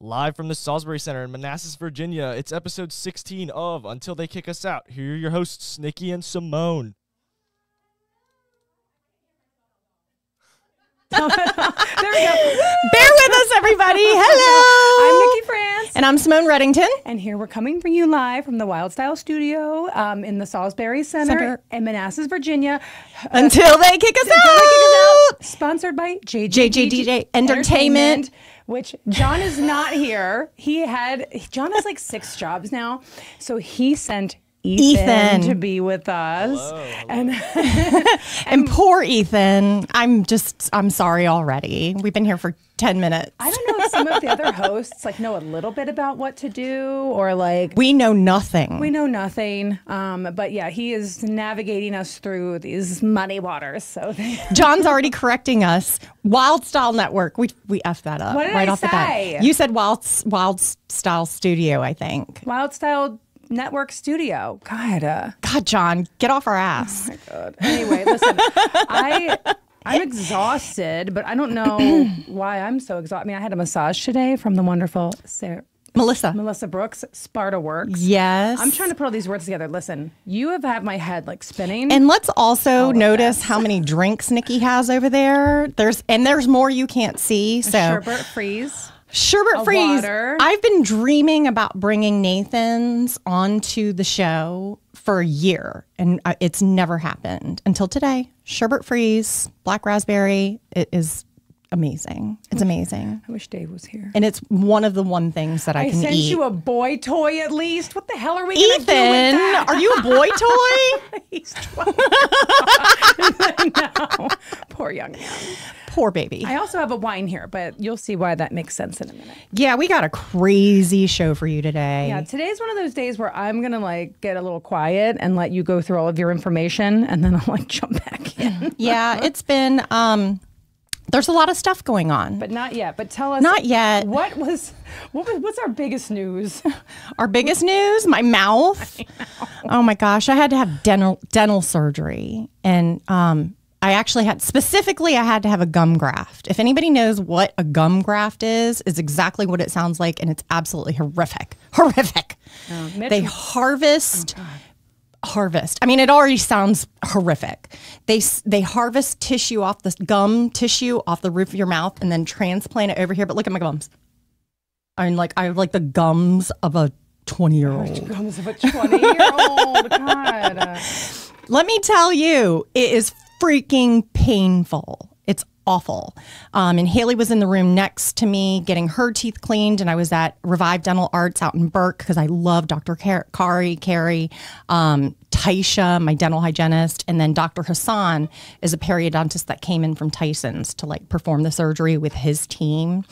Live from the Salisbury Center in Manassas, Virginia, it's episode 16 of Until They Kick Us Out. Here are your hosts, Nikki and Simone. There we go. Bear with us, everybody. Hello. I'm Nikki France. And I'm Simone Reddington. And here we're coming for you live from the Wylde Studio in the Salisbury Center in Manassas, Virginia. Until they kick us out. Sponsored by JJDJ Entertainment. Which John is not here. John has like 6 jobs now. So he sent Ethan to be with us. Hello. And poor Ethan. I'm sorry already. We've been here for 10 minutes. I don't know if some of the other hosts know a little bit about what to do or we know nothing. We know nothing. But yeah, he is navigating us through these muddy waters. So John's already correcting us. Wild Style Network. We effed that up what did right I off say? the bat. You said Wild Style Studio, I think. Wild Style Network Studio. God, John, get off our ass. Oh my God. Anyway, listen, I'm exhausted, but I don't know why I'm so exhausted. I mean, I had a massage today from the wonderful Melissa Brooks, Sparta Works. Yes. I'm trying to put all these words together. Listen, you have had my head spinning. And let's also notice how many drinks Nikki has over there. There's more you can't see. So Sherbet Freeze. Sherbet Freeze. Water. I've been dreaming about bringing Nathan's onto the show for a year, and it's never happened until today. Sherbet Freeze, black raspberry. It is amazing. It's amazing. I wish Dave was here. And it's one of the things that I can eat. I sent you a boy toy at least. What the hell are we going to do with Ethan, that? are you a boy toy? He's 12. No. Poor young man. Poor baby. I also have a wine here, but you'll see why that makes sense in a minute. Yeah, we got a crazy show for you today. Yeah, today's one of those days where I'm going to get a little quiet and let you go through all of your information, and then I'll jump back in. Yeah, it's been there's a lot of stuff going on. But not yet. But tell us. Not yet. What's our biggest news? Our biggest news? My mouth. Oh my gosh, I had to have dental surgery, and I actually had to have a gum graft. If anybody knows what a gum graft is exactly what it sounds like, and it's absolutely horrific. Horrific. They harvest. I mean, it already sounds horrific. They harvest tissue off the gum tissue off the roof of your mouth and then transplant it over here. But look at my gums. I have the gums of a 20-year-old. Gums of a 20-year-old. God. Let me tell you, it is freaking painful. It's awful. And Haley was in the room next to me getting her teeth cleaned, and I was at Revive Dental Arts out in Burke because I love Dr. Carrie, Taisha, my dental hygienist, and then Dr. Hassan is a periodontist that came in from Tyson's to perform the surgery with his team.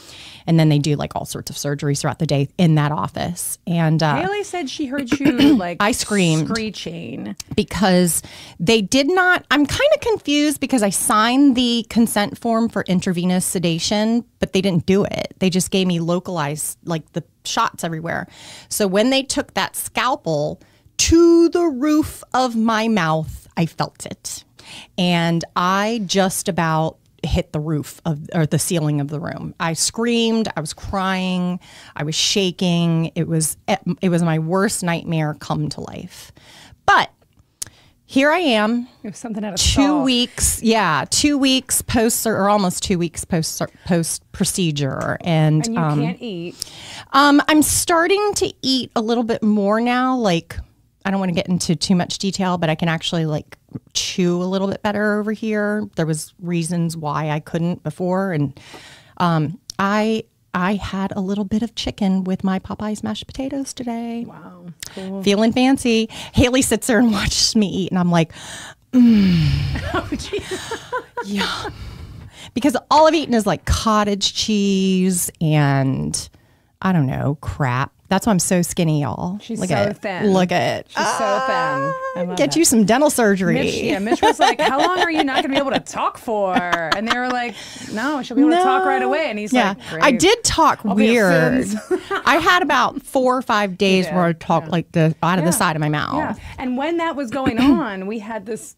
And then they do all sorts of surgeries throughout the day in that office. And Haley said she heard you I screamed screeching because they did not. I'm kind of confused because I signed the consent form for intravenous sedation, but they didn't do it. They just gave me localized the shots everywhere. So when they took that scalpel to the roof of my mouth, I felt it, and I just about hit the roof or the ceiling of the room. I screamed, I was crying, I was shaking. It was my worst nightmare come to life. But here I am. It was something out of 2 weeks. Yeah, 2 weeks post or almost 2 weeks post procedure, and you can't eat. I'm starting to eat a little bit more now. I don't want to get into too much detail, but I can actually chew a little bit better over here. There was reasons why I couldn't before, and I had a little bit of chicken with my Popeyes mashed potatoes today. Wow, cool. Feeling fancy. Haley sits there and watches me eat, and I'm like, Oh, geez. yeah, because all I've eaten is cottage cheese and I don't know, crap. That's why I'm so skinny, y'all. She's Look so at it. thin. Look at it. She's so thin. Get you some dental surgery. Mitch was like, how long are you not going to be able to talk for? And they were like, no, she'll be able to talk right away. And he's like, great. I did talk weird. I had about 4 or 5 days where I talked out of the side of my mouth. Yeah. And when that was going on, we had this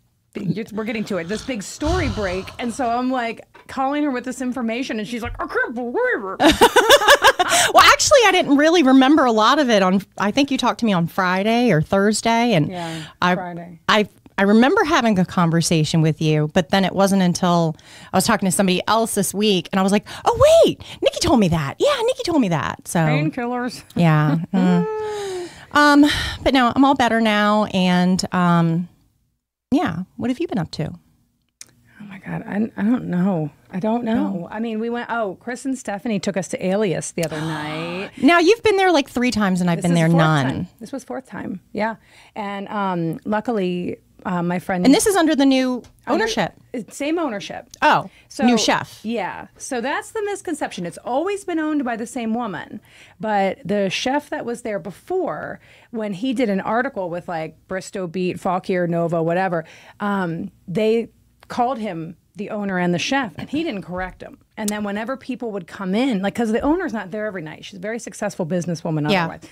we're getting to it. This big story break, and so I'm like calling her with this information, and she's like, I can't believe it. Well, actually, I didn't really remember a lot of it I think you talked to me on Friday or Thursday, and Friday. I remember having a conversation with you, but then it wasn't until I was talking to somebody else this week, and I was like, oh, wait, Nikki told me that. Yeah, Nikki told me that. So painkillers. Yeah. But no, I'm all better now, and yeah. What have you been up to? Oh my God, I don't know. I don't know. I mean, we went. Oh, Chris and Stephanie took us to Alias the other night. Now you've been there like 3 times, and I've been there none. Time. This was 4th time. Yeah, and luckily. My friend, and this is under the new ownership. Same ownership. Oh, so new chef. Yeah. So that's the misconception. It's always been owned by the same woman, but the chef that was there before, when he did an article with like Bristow Beat, Fauquier, Nova, whatever, they called him the owner and the chef, and he didn't correct him. And then whenever people would come in, like, because the owner's not there every night, she's a very successful businesswoman otherwise.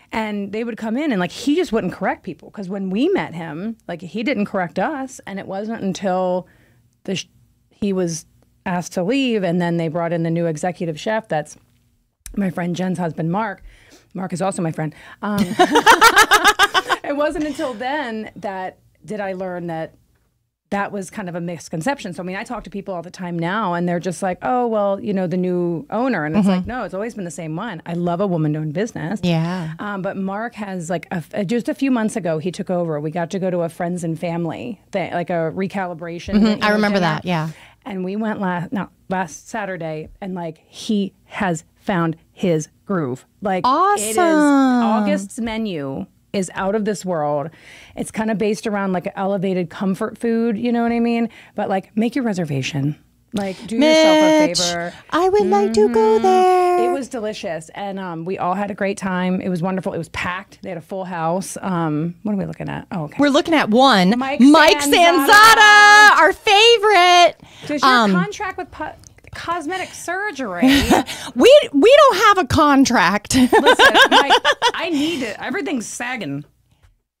And they would come in and like he just wouldn't correct people because when we met him, like he didn't correct us, and it wasn't until he was asked to leave, and then they brought in the new executive chef. That's my friend Jen's husband, Mark. Mark is also my friend. It wasn't until then that did I learn that was kind of a misconception. So, I mean, I talk to people all the time now, and they're just like, oh, well, you know, the new owner. And it's like, no, it's always been the same one. I love a woman-owned business. Yeah. But Mark has, like, just a few months ago, he took over. We got to go to a friends and family thing, like a recalibration. I remember that, yeah. And we went last Saturday, and, like, he has found his groove. Like, awesome. It is August's menu is out of this world. It's kind of based around like elevated comfort food, you know what I mean? But like, make your reservation. Like, do yourself a favor. I would like to go there. It was delicious, and we all had a great time. It was wonderful. It was packed. They had a full house. What are we looking at? Oh, okay. We're looking at one. Mike Sanzata, our favorite. Does your contract with cosmetic surgery? we don't have a contract. Listen, Mike, I need it. Everything's sagging.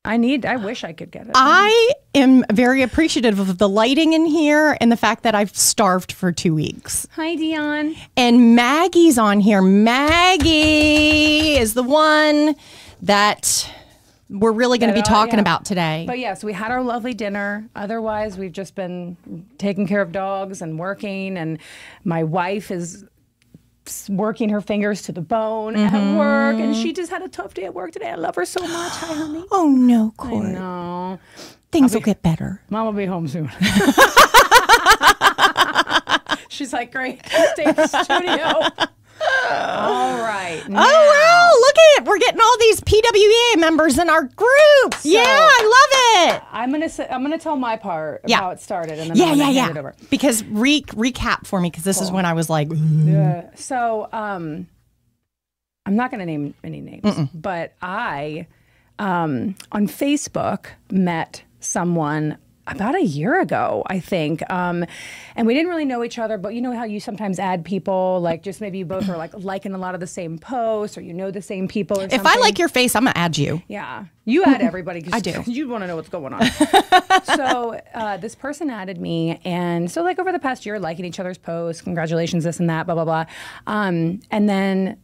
I wish I could get it. I am very appreciative of the lighting in here and the fact that I've starved for 2 weeks. Hi, Dion. And Maggie's on here. Maggie is the one that we're really going to be talking about today. But yes, we had our lovely dinner. Otherwise, we've just been taking care of dogs and working. And my wife is working her fingers to the bone at work. And she just had a tough day at work today. I love her so much. Hi, honey. Oh, no, Court. I know. Things will get better. Mom will be home soon. She's like, great. Stay in the studio. All right. Now. Oh, well, look at it. We're getting all these PWEA members in our group. So, yeah, I love it. I'm gonna tell my part of how it started, and then I'm gonna hand it over. Because recap for me, because this is when I was like, yeah. So I'm not gonna name any names, but I on Facebook met someone about a year ago, I think. And we didn't really know each other, but you know how you sometimes add people, like just maybe you both are like liking a lot of the same posts, or you know the same people or something. If I like your face, I'm going to add you. Yeah. You add everybody. I do. You want to know what's going on. So this person added me. And so like over the past year, liking each other's posts, congratulations, this and that, blah, blah, blah. And then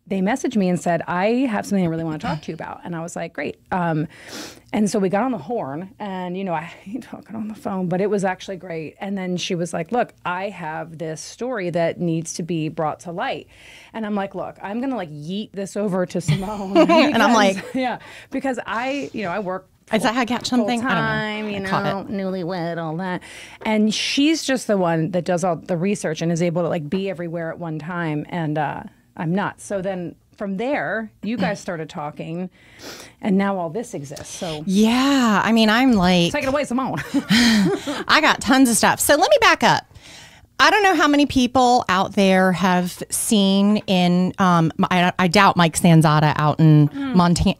they messaged me and said, I have something I really want to talk to you about. And I was like, great. And so we got on the horn, and, you know, I hate talking on the phone, but it was actually great. And then she was like, look, I have this story that needs to be brought to light. And I'm like, look, I'm going to like yeet this over to Simone. Because, and I'm like, yeah, because I work is that how I got something? Time, you know, newlywed, all that. And she's just the one that does all the research and is able to like be everywhere at one time. And, I'm not. So then from there, you guys started talking, and now all this exists. So yeah, I mean, I'm like, take it away, Simone. I got tons of stuff. So let me back up. I don't know how many people out there have seen in. I doubt Mike Sanzata out in Montana.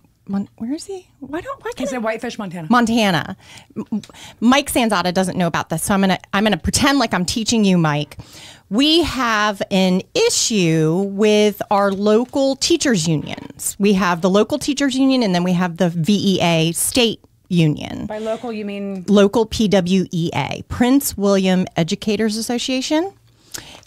Where is he? Why can't He's in Whitefish, Montana. Montana. Mike Sanzata doesn't know about this, so I'm gonna pretend like I'm teaching you, Mike. We have an issue with our local teachers unions. We have the local teachers union, and then we have the VEA state union. By local, you mean? Local PWEA, Prince William Educators Association.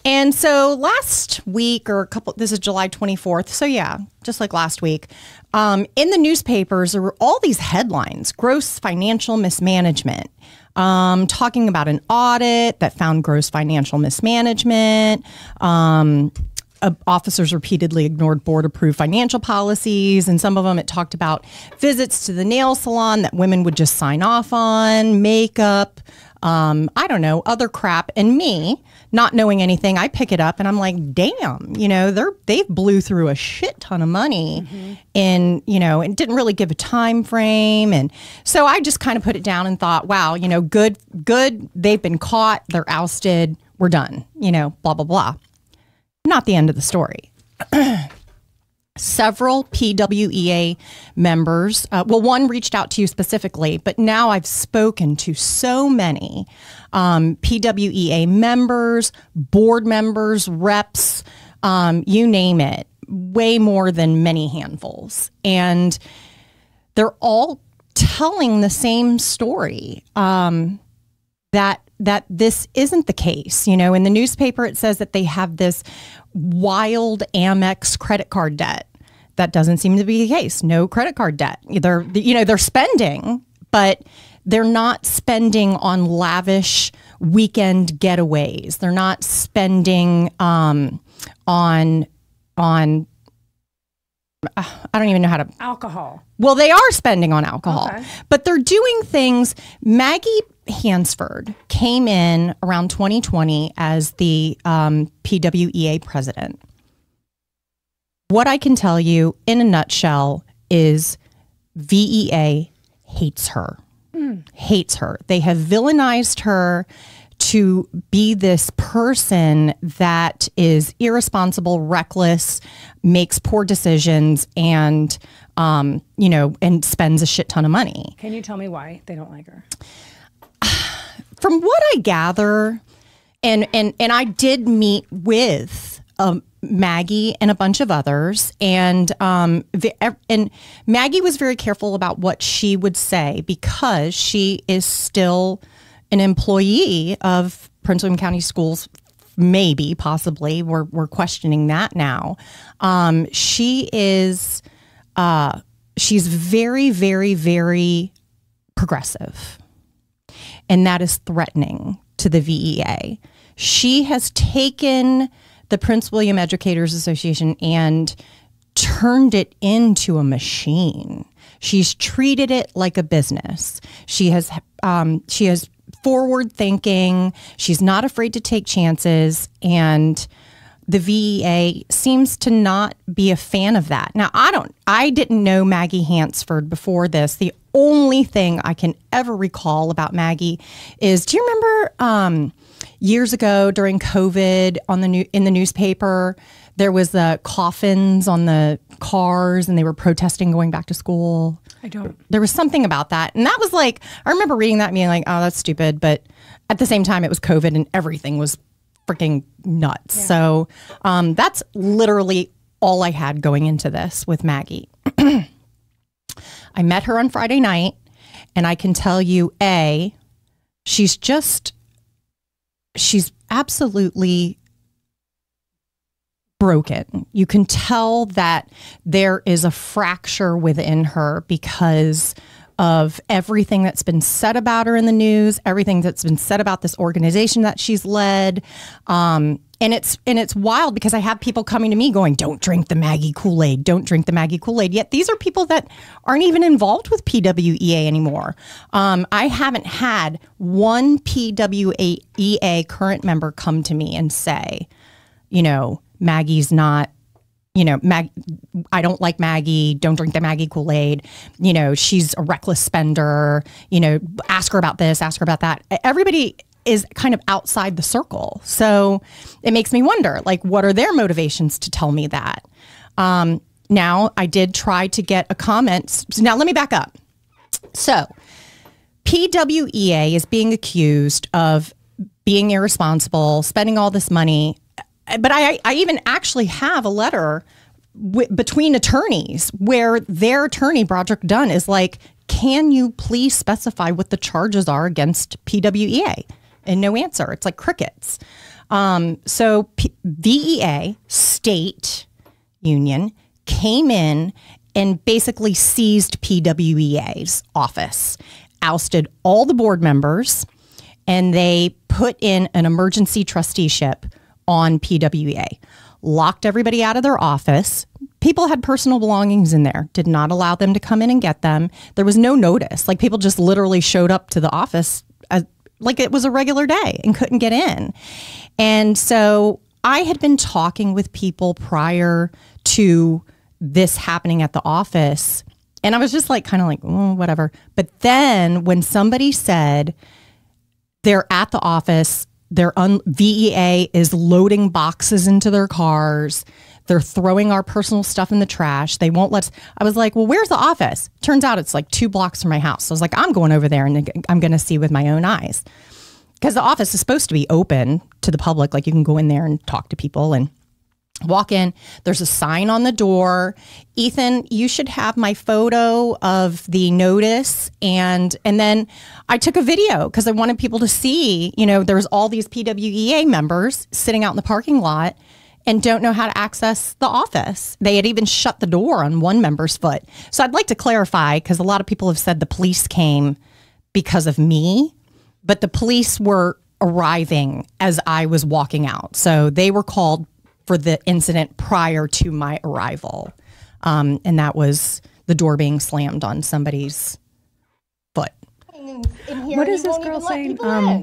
And so last week this is July 24th. So yeah, just like last week, in the newspapers, there were all these headlines, gross financial mismanagement, talking about an audit that found gross financial mismanagement. Officers repeatedly ignored board-approved financial policies, and some of them it talked about visits to the nail salon that women would just sign off on, makeup, I don't know, other crap. And me, not knowing anything, I pick it up and I'm like, damn, they blew through a shit ton of money and didn't really give a time frame. And so I just kind of put it down and thought, wow, good, they've been caught, they're ousted, we're done, blah, blah, blah. Not the end of the story. Several PWEA members, one reached out to you specifically, but now I've spoken to so many PWEA members, board members, reps, you name it, way more than many handfuls. And they're all telling the same story, that this isn't the case. In the newspaper, it says that they have this Wylde Amex credit card debt. That doesn't seem to be the case. No credit card debt. They're spending, but they're not spending on lavish weekend getaways. They're not spending on I don't even know how to... Alcohol. Well, they are spending on alcohol, okay, but they're doing things. Maggie Hansford came in around 2020 as the PWEA president. What I can tell you in a nutshell is VEA hates her. Hates her. They have villainized her to be this person that is irresponsible, reckless, makes poor decisions, and and spends a shit ton of money. Can you tell me why they don't like her? From what I gather, and I did meet with Maggie and a bunch of others, and Maggie was very careful about what she would say because she is still an employee of Prince William County Schools. Maybe, possibly, we're questioning that now. She's very, very, very progressive, and that is threatening to the VEA. She has taken the Prince William Educators Association and turned it into a machine. She's treated it like a business. She has forward thinking. She's not afraid to take chances, and the VEA seems to not be a fan of that. Now, I didn't know Maggie Hansford before this. The only thing I can ever recall about Maggie is, do you remember years ago during COVID in the newspaper, there was the coffins on the cars and they were protesting going back to school? I don't. There was something about that. And that was like, I remember reading that and being like, oh, that's stupid. But at the same time, it was COVID and everything was freaking nuts. Yeah. So that's literally all I had going into this with Maggie. I met her on Friday night, and I can tell you, she's absolutely broken. You can tell that there is a fracture within her because of everything that's been said about her in the news, everything that's been said about this organization that she's led. And it's wild because I have people coming to me going, don't drink the Maggie Kool-Aid, don't drink the Maggie Kool-Aid. Yet these are people that aren't even involved with PWEA anymore. I haven't had one PWEA current member come to me and say, Maggie's not, I don't like Maggie, don't drink the Maggie Kool-Aid, she's a reckless spender, ask her about this, ask her about that. Everybody is kind of outside the circle. So it makes me wonder, what are their motivations to tell me that? Now, I did try to get a comment. So now let me back up. So PWEA is being accused of being irresponsible, spending all this money. But I even actually have a letter between attorneys where their attorney, Broderick Dunn, is like, can you please specify what the charges are against PWEA? And no answer. It's like crickets. So VEA, state union, came in and basically seized PWEA's office, ousted all the board members, and they put in an emergency trusteeship on PWEA, locked everybody out of their office. People had personal belongings in there, did not allow them to come in and get them. There was no notice. Like, people just literally showed up to the office like it was a regular day and couldn't get in. And so I had been talking with people prior to this happening at the office, and I was just like, kind of like, oh, whatever. But then when somebody said they're at the office, VEA is loading boxes into their cars, they're throwing our personal stuff in the trash, they won't let us. I was like, well, where's the office? Turns out it's like 2 blocks from my house. So I was like, I'm going over there and I'm going to see with my own eyes. Because the office is supposed to be open to the public. Like, you can go in there and talk to people and walk in. There's a sign on the door. Ethan, you should have my photo of the notice. And then I took a video because I wanted people to see, there's all these PWEA members sitting out in the parking lot and don't know how to access the office. They had even shut the door on one member's foot. So I'd like to clarify, because a lot of people have said the police came because of me, but the police were arriving as I was walking out. So they were called for the incident prior to my arrival. And that was the door being slammed on somebody's foot. What is this girl saying?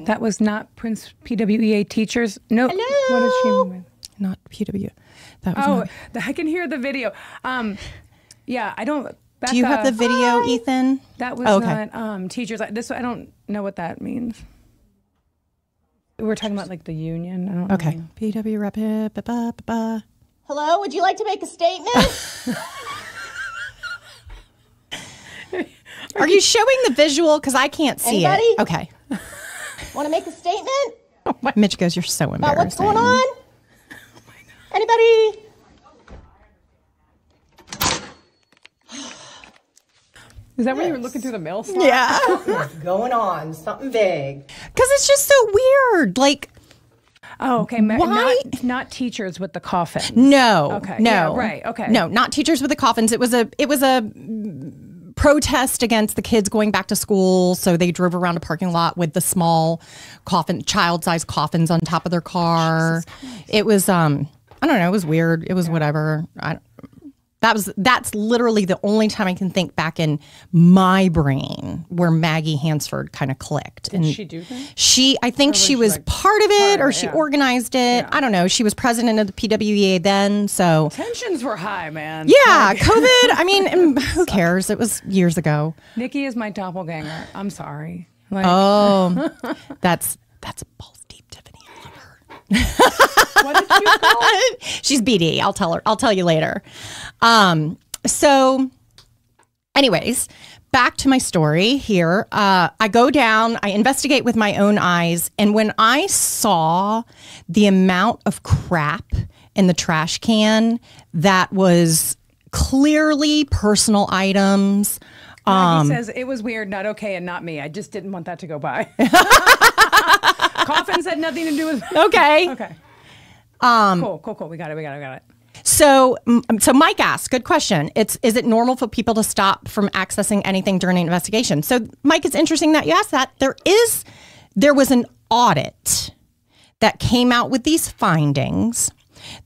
That was not Prince PWEA teachers. No. Hello? What is she with? Not PW. That was I can hear the video. Yeah, I don't. Becca, do you have the video, Ethan? That was not teachers. This, I don't know what that means. We're talking about like the union. I don't know. PW rep. Hello, would you like to make a statement? Are you showing the visual? Because I can't see Anybody? it. Okay. Want to make a statement? Mitch goes, you're so embarrassing. About what's going on? Anybody? Is that when you were looking through the mail slot? Yeah. What's going on? Something big. Because it's just so weird. Like, oh, okay. Why? Not teachers with the coffins. No. Okay. No. Yeah, right. Okay. No, not teachers with the coffins. It was a protest against the kids going back to school. So they drove around a parking lot with the small child-sized coffins on top of their car. It was, I don't know. It was weird. It was whatever. That's literally the only time I can think back in my brain where Maggie Hansford kind of clicked. Did she do that? I think she was like part of it, or she organized it. Yeah. I don't know. She was president of the PWEA then, so tensions were high, man. Yeah, COVID. I mean, who cares? It was years ago. Nikki is my doppelganger. I'm sorry. That's balls deep, Tiffany. I love her. What did you call it? She's BD. I'll tell her. I'll tell you later. So anyways, back to my story here. I go down, I investigate with my own eyes. And when I saw the amount of crap in the trash can that was clearly personal items. Maggie says it was weird, not okay, and not me. I just didn't want that to go by. Coffins had nothing to do with Okay. Okay. Cool. We got it. So Mike asked, good question. Is it normal for people to stop from accessing anything during an investigation? So Mike, it's interesting that you asked that. There was an audit that came out with these findings.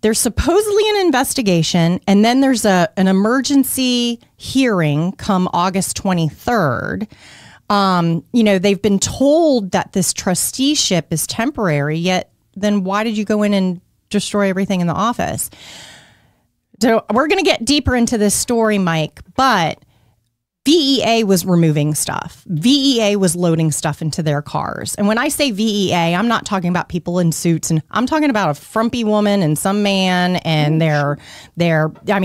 There's supposedly an investigation, and then there's an emergency hearing come August 23rd. They've been told that this trusteeship is temporary, yet then why did you go in and destroy everything in the office? So we're going to get deeper into this story, Mike, but VEA was removing stuff. VEA was loading stuff into their cars. And when I say VEA, I'm not talking about people in suits, and I'm talking about a frumpy woman and some man, and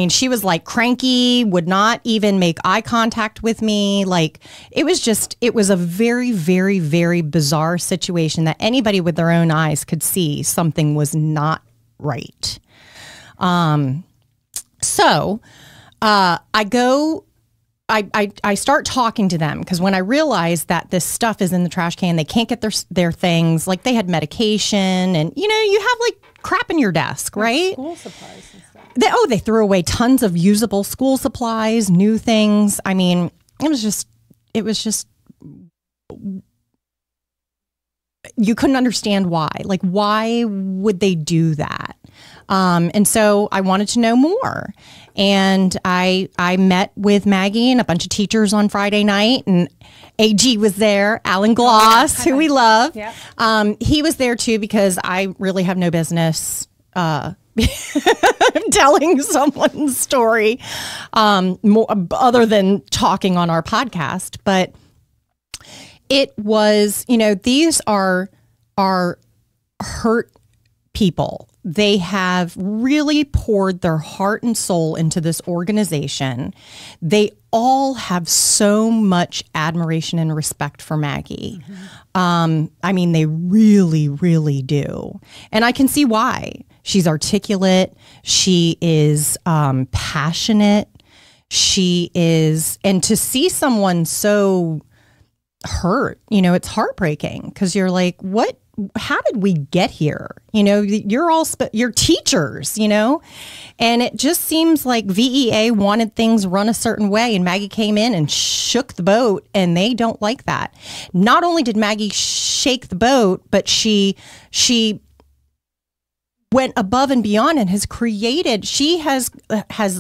she was like cranky, would not even make eye contact with me. Like, it was a very, very, very bizarre situation that anybody with their own eyes could see something was not right. So I go I start talking to them because when I realized that this stuff is in the trash can, they can't get their things. Like they had medication and, you have like crap in your desk, right? School supplies and stuff. They threw away tons of usable school supplies, new things. I mean, it was just, you couldn't understand why. Like, why would they do that? And so I wanted to know more. And I met with Maggie and a bunch of teachers on Friday night, and AG was there, Alan Gloss, who we love. Yeah. He was there too because I really have no business telling someone's story more, other than talking on our podcast. But it was, these are hurt people. They have really poured their heart and soul into this organization. They all have so much admiration and respect for Maggie. Mm-hmm. I mean, they really, really do. And I can see why. She's articulate. She is passionate. She is, and to see someone so hurt, it's heartbreaking because you're like, what? How did we get here? You're all you're teachers, and it just seems like VEA wanted things run a certain way, and Maggie came in and shook the boat, and they don't like that. Not only did Maggie shake the boat, but she went above and beyond and she has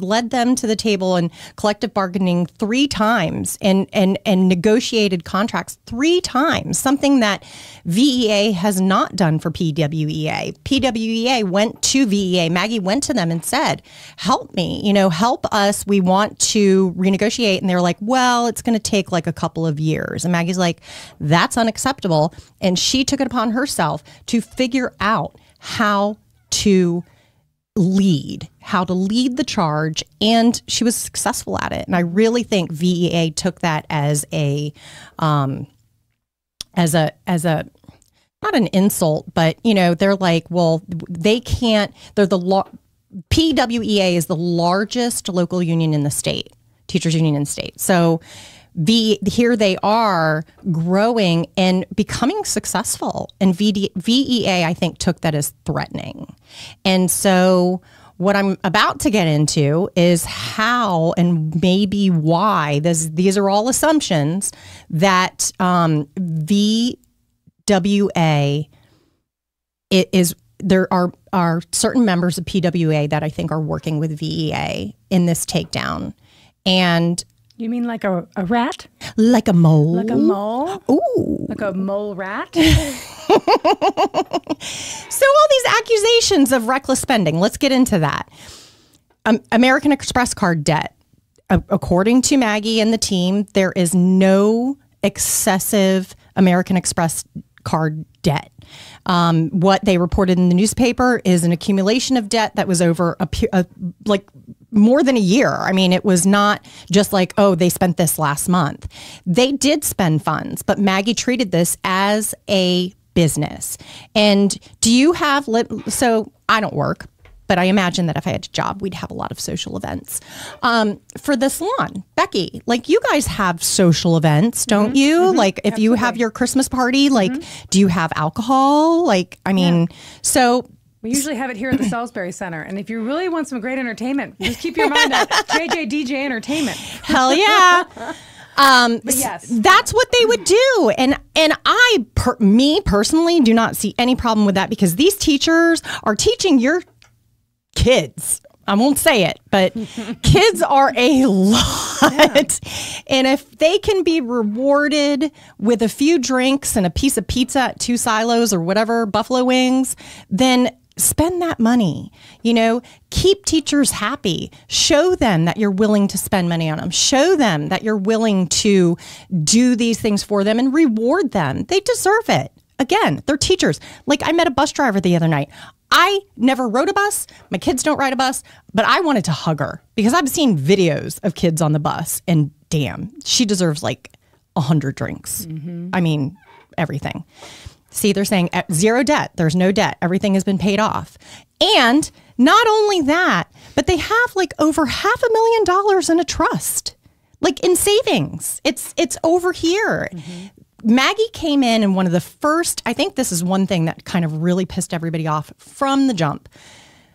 led them to the table in collective bargaining 3 times and negotiated contracts 3 times, something that VEA has not done for PWEA. PWEA went to VEA. Maggie went to them and said, help me, help us. We want to renegotiate. And they're like, well, it's going to take like a couple of years. And Maggie's like, that's unacceptable. And she took it upon herself to figure out how to lead the charge, and she was successful at it. And I really think VEA took that as a not an insult, but they're like, well, they can't. PWEA is the largest local union in the state, teachers union in the state. So here they are growing and becoming successful. And VEA, I think, took that as threatening. And so what I'm about to get into is how and maybe why, these are all assumptions, that VWA, there are certain members of PWA that I think are working with VEA in this takedown. And you mean like a rat? Like a mole. Like a mole? Ooh. Like a mole rat? So all these accusations of reckless spending, let's get into that. American Express card debt. According to Maggie and the team, there is no excessive American Express card debt. What they reported in the newspaper is an accumulation of debt that was over more than a year. I mean, it was not just like, oh, they spent this last month. They did spend funds, but Maggie treated this as a business. And do you have, so I don't work, but I imagine that if I had a job, we'd have a lot of social events. For the salon, Becky, like you guys have social events, don't you? Mm-hmm. Like if you have your Christmas party, like do you have alcohol? Like, I mean, so... We usually have it here at the Salisbury Center. And if you really want some great entertainment, just keep your mind on JJ DJ Entertainment. Hell yeah. But yes, that's what they would do. And me personally do not see any problem with that because these teachers are teaching your kids. I won't say it, but kids are a lot. Yeah. And if they can be rewarded with a few drinks and a piece of pizza at 2 Silos or whatever, buffalo wings, then spend that money. Keep teachers happy. Show them that you're willing to spend money on them. Show them that you're willing to do these things for them and reward them. They deserve it. Again, they're teachers. Like I met a bus driver the other night. I never rode a bus. My kids don't ride a bus, but I wanted to hug her because I've seen videos of kids on the bus and damn, she deserves like 100 drinks. Mm-hmm. I mean, everything. See, they're saying zero debt. There's no debt. Everything has been paid off. And not only that, but they have like over $500,000 in a trust. like in savings. It's over here. Maggie came in, and one of the first, I think this is one thing that kind of really pissed everybody off from the jump.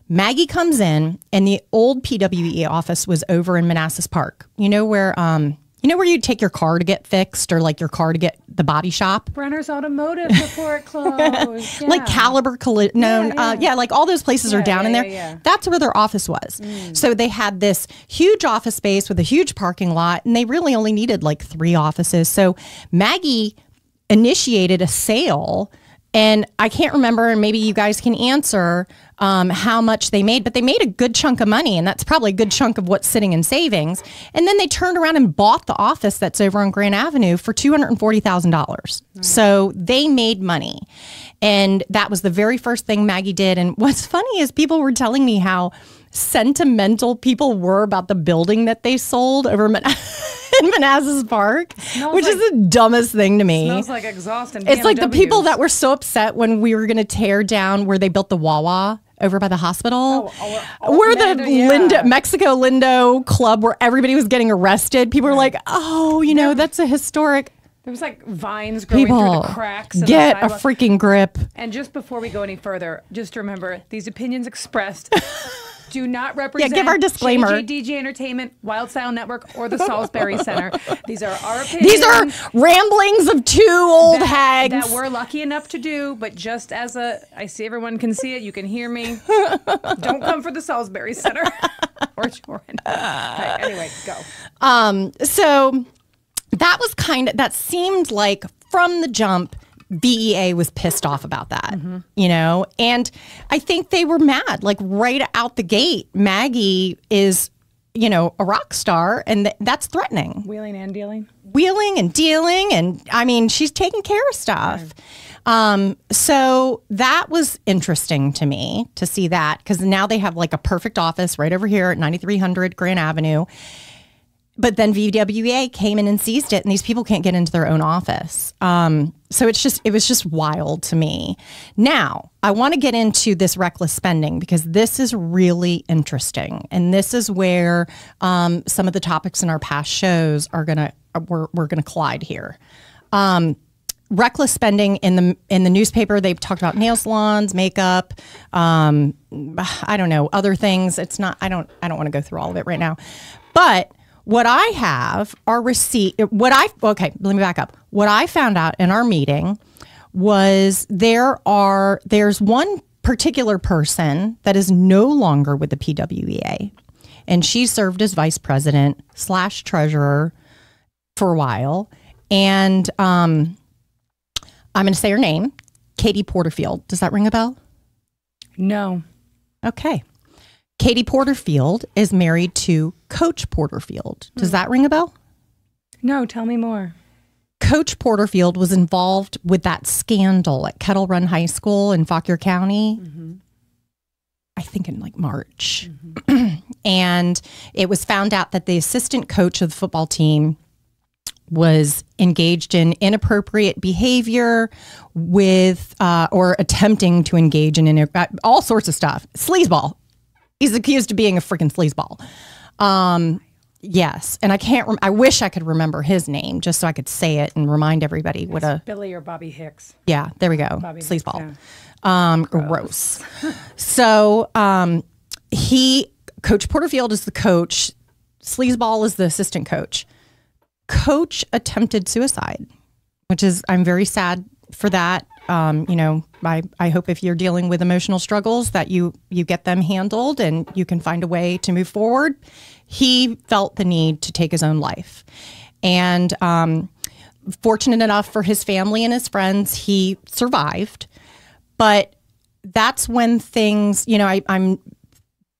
Maggie comes in, and the old PWEA office was over in Manassas Park. You know where you take your car to get fixed, or like your car to get the body shop? Brenner's Automotive before it closed. Yeah. Like Caliber Collision. Like all those places are down in there. Yeah. That's where their office was. So they had this huge office space with a huge parking lot, and they really only needed like 3 offices. So Maggie initiated a sale, and I can't remember, and maybe you guys can answer how much they made, but they made a good chunk of money, and that's probably a good chunk of what's sitting in savings. And then they turned around and bought the office that's over on Grand Avenue for $240,000. So they made money. And that was the very first thing Maggie did. And what's funny is people were telling me how sentimental people were about the building that they sold over in Manassas Park, which is the dumbest thing to me. Smells like exhaust and It's like the people BMWs. that were so upset when we were going to tear down where they built the Wawa over by the hospital, where the Mexico Lindo club where everybody was getting arrested. People were like, oh, that's a historic. There was like vines growing through the cracks. In Get the a freaking grip. And just before we go any further, just remember, these opinions expressed do not represent give our disclaimer. JJDJ Entertainment, Wild Style Network, or the Salisbury Center. These are our opinions. These are ramblings of 2 old hags. That we're lucky enough to do, but just as I see everyone can see it, you can hear me. Don't come for the Salisbury Center. Or Jordan. Okay, anyway, go. So that seemed like from the jump, VEA was pissed off about that, and I think they were mad, like right out the gate. Maggie is, a rock star, and that's threatening. Wheeling and dealing. And I mean, she's taking care of stuff. So that was interesting to me to see that, because now they have like a perfect office right over here at 9300 Grand Avenue. But then VWEA came in and seized it, and these people can't get into their own office. So it was just wild to me. Now, I want to get into this reckless spending, because this is really interesting, and this is where some of the topics in our past shows are we're gonna collide here. Reckless spending in the newspaper. They've talked about nail salons, makeup, I don't know, other things. It's not. I don't want to go through all of it right now, but. What I have are let me back up. What I found out in our meeting was there's one particular person that is no longer with the PWEA, and she served as vice president / treasurer for a while. And I'm going to say her name, Katie Porterfield. Does that ring a bell? No. Okay. Katie Porterfield is married to Coach Porterfield. Does that ring a bell? No, tell me more. Coach Porterfield was involved with that scandal at Kettle Run High School in Fauquier County. I think in like March. And it was found out that the assistant coach of the football team was engaged in inappropriate behavior with, or attempting to engage in all sorts of stuff. Sleazeball. He's accused of being a freaking sleazeball. Yes. And I wish I could remember his name just so I could say it and remind everybody what a Billy or Bobby Hicks. Yeah, there we go. Bobby Sleazeball. Hicks, yeah. Gross. So Coach Porterfield is the coach. Sleazeball is the assistant coach. Coach attempted suicide, which is, I'm very sad for that. I hope if you're dealing with emotional struggles that you get them handled and you can find a way to move forward. He felt the need to take his own life. And fortunate enough for his family and his friends, he survived. But that's when things,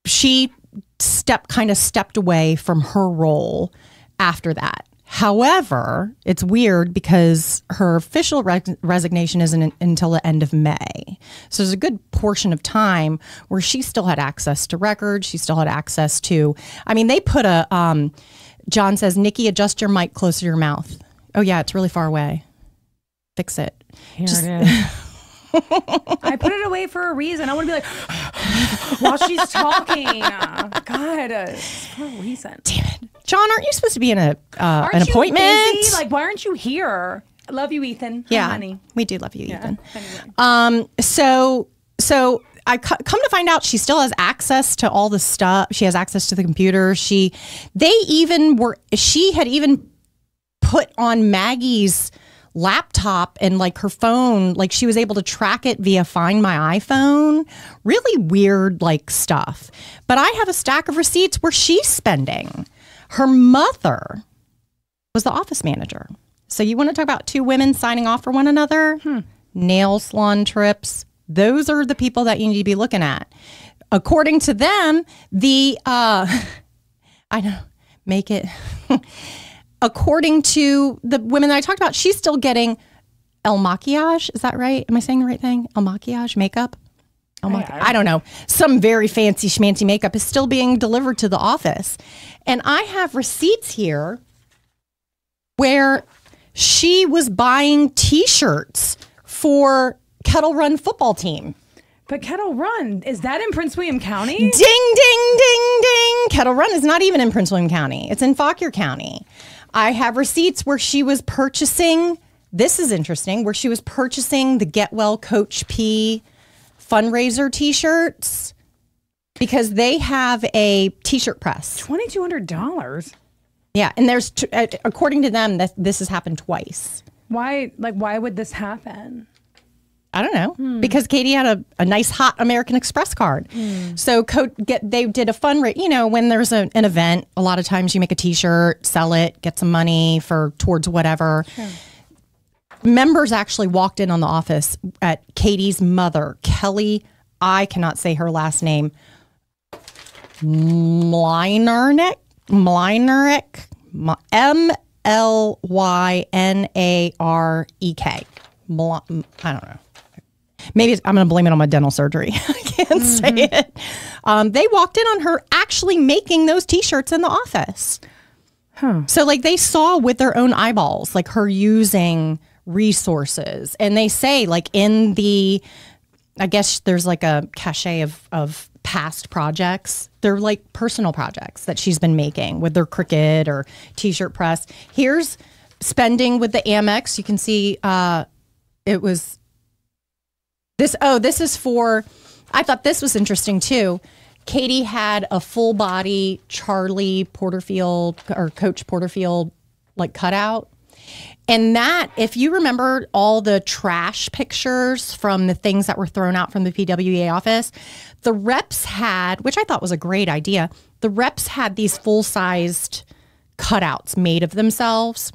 she stepped away from her role after that. However, it's weird because her official resignation isn't until the end of May. So there's a good portion of time where she still had access to records. She still had access to, they put John says, Nikki, adjust your mic closer to your mouth. Oh yeah, it's really far away. Fix it. Here it is. I put it away for a reason. I want to be like, while she's talking. God, it's for a reason. Damn it. John, aren't you supposed to be in an Aren't you appointment? busy? Like, why aren't you here? I love you, Ethan. Yeah, Hi, honey. we do love you, Ethan. Anyway. So I come to find out she still has access to all the stuff. She has access to the computer. She had even put on Maggie's laptop and like her phone, like she was able to track it via Find My iPhone. Really weird like stuff. But I have a stack of receipts where she's spending. Her mother was the office manager. So you want to talk about two women signing off for one another? Nail salon trips. Those are the people that you need to be looking at. According to them, according to the women that I talked about, she's still getting El Maquillage. Is that right? Am I saying the right thing? El Maquillage makeup? I don't know. Some very fancy schmancy makeup is still being delivered to the office. And I have receipts here where she was buying T-shirts for Kettle Run football team. But Kettle Run, is that in Prince William County? Ding, ding, ding, ding. Kettle Run is not even in Prince William County. It's in Fauquier County. I have receipts where she was purchasing, this is interesting, where she was purchasing the Get Well Coach P fundraiser T-shirts because they have a T-shirt press. $2,200. Yeah, and there's, according to them, this has happened twice. Why would this happen? I don't know, because Katie had a nice hot American Express card. So they did a fundraiser. You know, when there's an event, a lot of times you make a T-shirt, sell it, get some money towards whatever. Sure. Members actually walked in on the office at Katie's mother, Kelly. I cannot say her last name. Mlynarek, Mlynarek. I don't know. Maybe I'm going to blame it on my dental surgery. I can't say it. They walked in on her actually making those T-shirts in the office. So like they saw with their own eyeballs, like her using resources. And they say like in the, I guess there's like a cachet of past projects. They're like personal projects that she's been making with their Cricut or T-shirt press. Here's spending with the Amex. You can see it was this. Oh, this is for, I thought this was interesting too. Katie had a full body Charlie Porterfield or Coach Porterfield like cutout. And that, if you remember all the trash pictures from the things that were thrown out from the PWEA office, the reps had, which I thought was a great idea, the reps had these full-sized cutouts made of themselves.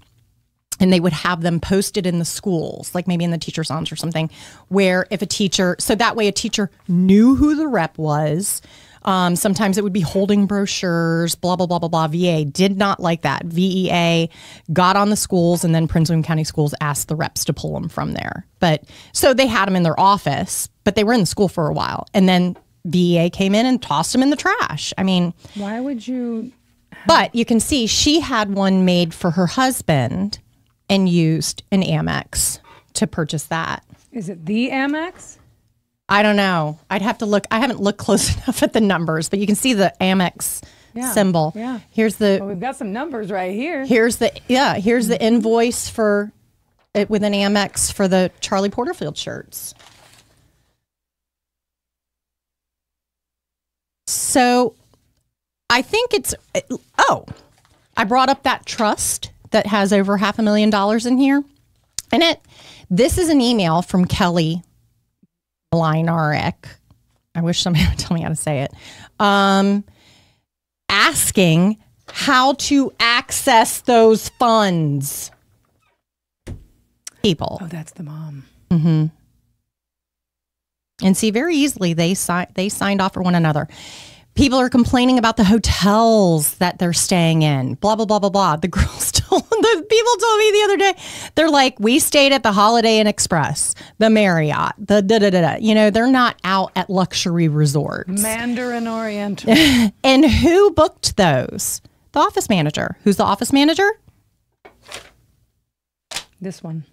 And they would have them posted in the schools, like maybe in the teacher's lounge or something, where if a teacher, so that way a teacher knew who the rep was. Sometimes it would be holding brochures, blah, blah, blah, blah, blah. VA did not like that. VEA got on the schools, and then Prince William County Schools asked the reps to pull them from there. But so they had them in their office, but they were in the school for a while. And then VEA came in and tossed them in the trash. I mean, why would you? But you can see she had one made for her husband and used an Amex to purchase that. Is it the Amex? I don't know. I'd have to look. I haven't looked close enough at the numbers, but you can see the Amex symbol. Yeah. Here's the. Well, we've got some numbers right here. Here's the invoice for it with an Amex for the Charlie Porterfield shirts. So I think I brought up that trust that has over $500,000 in here. And this is an email from Kelly Mlynarek. I wish somebody would tell me how to say it. Asking how to access those funds. People. Oh, that's the mom. Mm-hmm. And see, very easily they signed off for one another. People are complaining about the hotels that they're staying in. Blah, blah, blah, blah, blah. The people told me the other day, they're like, we stayed at the Holiday Inn Express, the Marriott, the da-da-da-da. You know, they're not out at luxury resorts. Mandarin Oriental. And who booked those? The office manager. Who's the office manager? This one.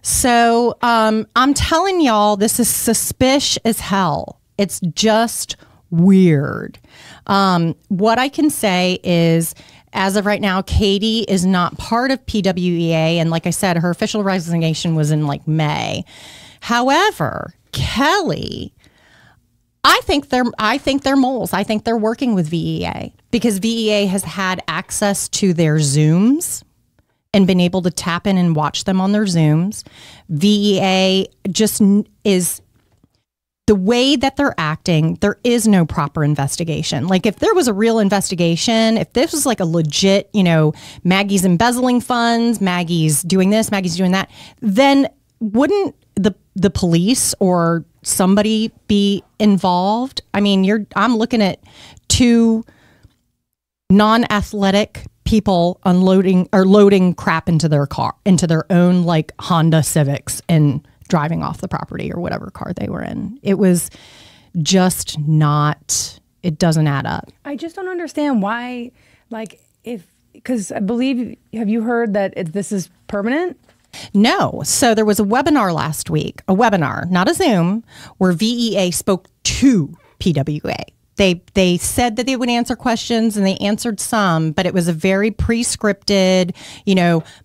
So I'm telling y'all, this is suspicious as hell. It's just weird. What I can say is As of right now, Katie is not part of PWEA. And like I said, her official resignation was in like May. However, Kelly, I think they're moles. I think they're working with VEA because VEA has had access to their Zooms and been able to tap in and watch them on their Zooms. VEA just is the way that they're acting. There is no proper investigation. Like if there was a real investigation, if this was like a legit, Maggie's embezzling funds, Maggie's doing this, Maggie's doing that, then wouldn't the police or somebody be involved? I mean, I'm looking at two non-athletic people loading crap into their car, into their own like Honda Civics and driving off the property or whatever car they were in. It was just not, it doesn't add up. I just don't understand why, because I believe, have you heard that this is permanent? No. So there was a webinar last week, not a Zoom, where VEA spoke to PWA. They said that they would answer questions and they answered some, but it was a very pre-scripted,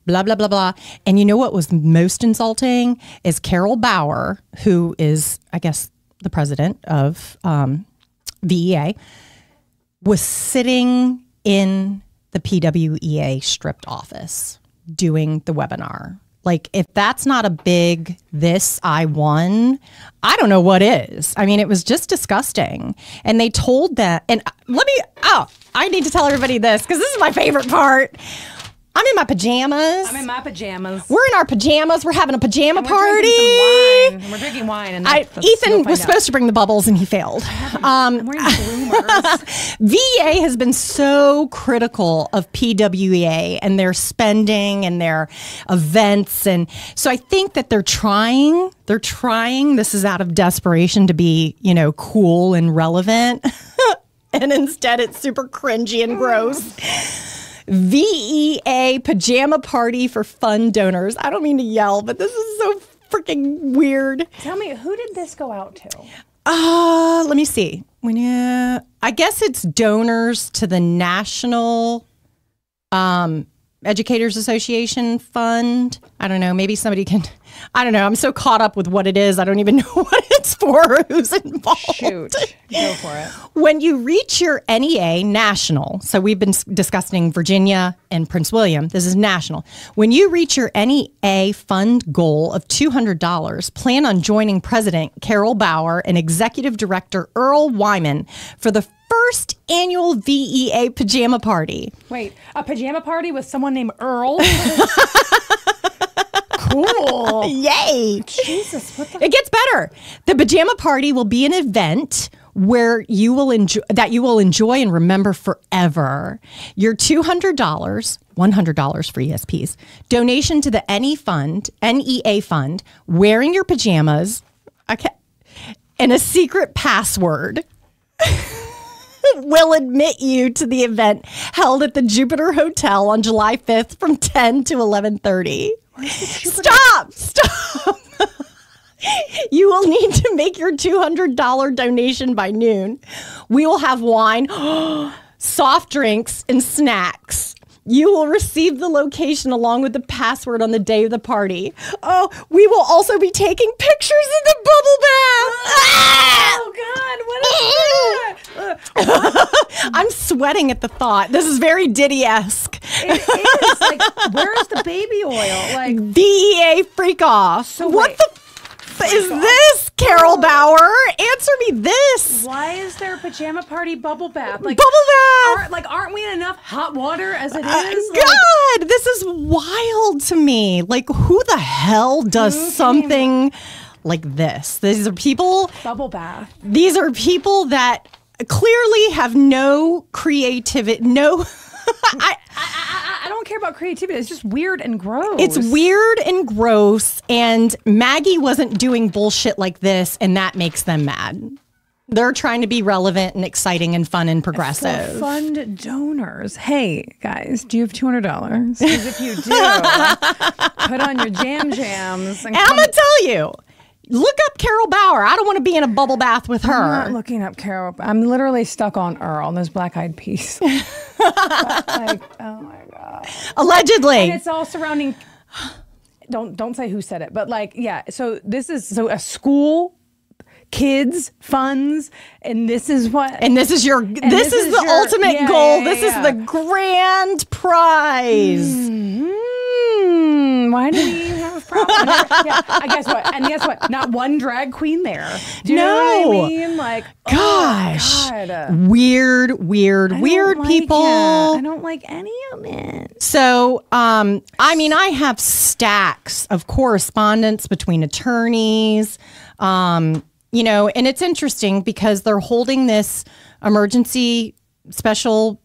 blah, blah, blah, blah. And you know what was most insulting is Carol Bauer, who is, I guess, the president of VEA, was sitting in the PWEA stripped office doing the webinar. Like, if that's not a big this I won, I don't know what is. I mean, it was just disgusting. And they told that, and I need to tell everybody this because this is my favorite part. I'm in my pajamas. I'm in my pajamas. We're in our pajamas. We're having a pajama party. We're drinking wine. And Ethan was supposed to bring the bubbles and he failed. I'm wearing bloomers. VA has been so critical of PWEA and their spending and their events. And so I think that they're trying. This is out of desperation to be, cool and relevant. And instead it's super cringy and gross. VEA pajama party for fund donors. I don't mean to yell, but this is so freaking weird. Tell me, who did this go out to? Let me see. I guess it's donors to the National Educators Association Fund. I don't know. Maybe somebody can. I don't know. I'm so caught up with what it is. I don't even know what it's for or who's involved. Shoot. Go for it. When you reach your NEA national, so we've been discussing Virginia and Prince William. This is national. When you reach your NEA fund goal of $200, plan on joining President Carol Bauer and Executive Director Earl Wyman for the first annual VEA pajama party. Wait, a pajama party with someone named Earl? Cool. Yay. Jesus, it gets better. The pajama party will be an event where you will enjoy and remember forever. Your $200, $100 for ESPs, donation to the NEA fund, wearing your pajamas, and a secret password will admit you to the event held at the Jupiter Hotel on July 5th from 10 to 11:30. Stop! You will need to make your $200 donation by noon. We will have wine, soft drinks, and snacks. You will receive the location along with the password on the day of the party. Oh, we will also be taking pictures in the bubble bath. Oh, God, what is that? I'm sweating at the thought. This is very Diddy-esque. It is. Like, where's the baby oil? Like, VEA freak off. So what the is this, Carol Bauer? Answer me this. Why is there a pajama party bubble bath? Like, bubble bath. Aren't we in enough hot water as it is? God, this is wild to me. Like, who the hell does something like this? These are people. Bubble bath. These are people that clearly have no creativity. No. I don't care about creativity. It's just weird and gross. It's weird and gross. And Maggie wasn't doing bullshit like this, and that makes them mad. They're trying to be relevant and exciting and fun and progressive. For fund donors. Hey, guys, do you have $200? Because if you do, put on your jams. And I'm going to tell you, Look up Carol Bauer. I don't want to be in a bubble bath with her. I'm not looking up Carol. I'm literally stuck on Earl and those Black Eyed Peas. Like, oh my God. Allegedly. And it's all surrounding. Don't say who said it, but like, yeah. So this is a school, kids, funds, and this is what. And this is your. This is the ultimate goal. This is the grand prize. Why do we have problems? I guess what? And guess what? Not one drag queen there. Do you know what I mean? Like, gosh, oh God. weird people. I don't like any of it. So, I mean, I have stacks of correspondence between attorneys, you know, and it's interesting because they're holding this emergency special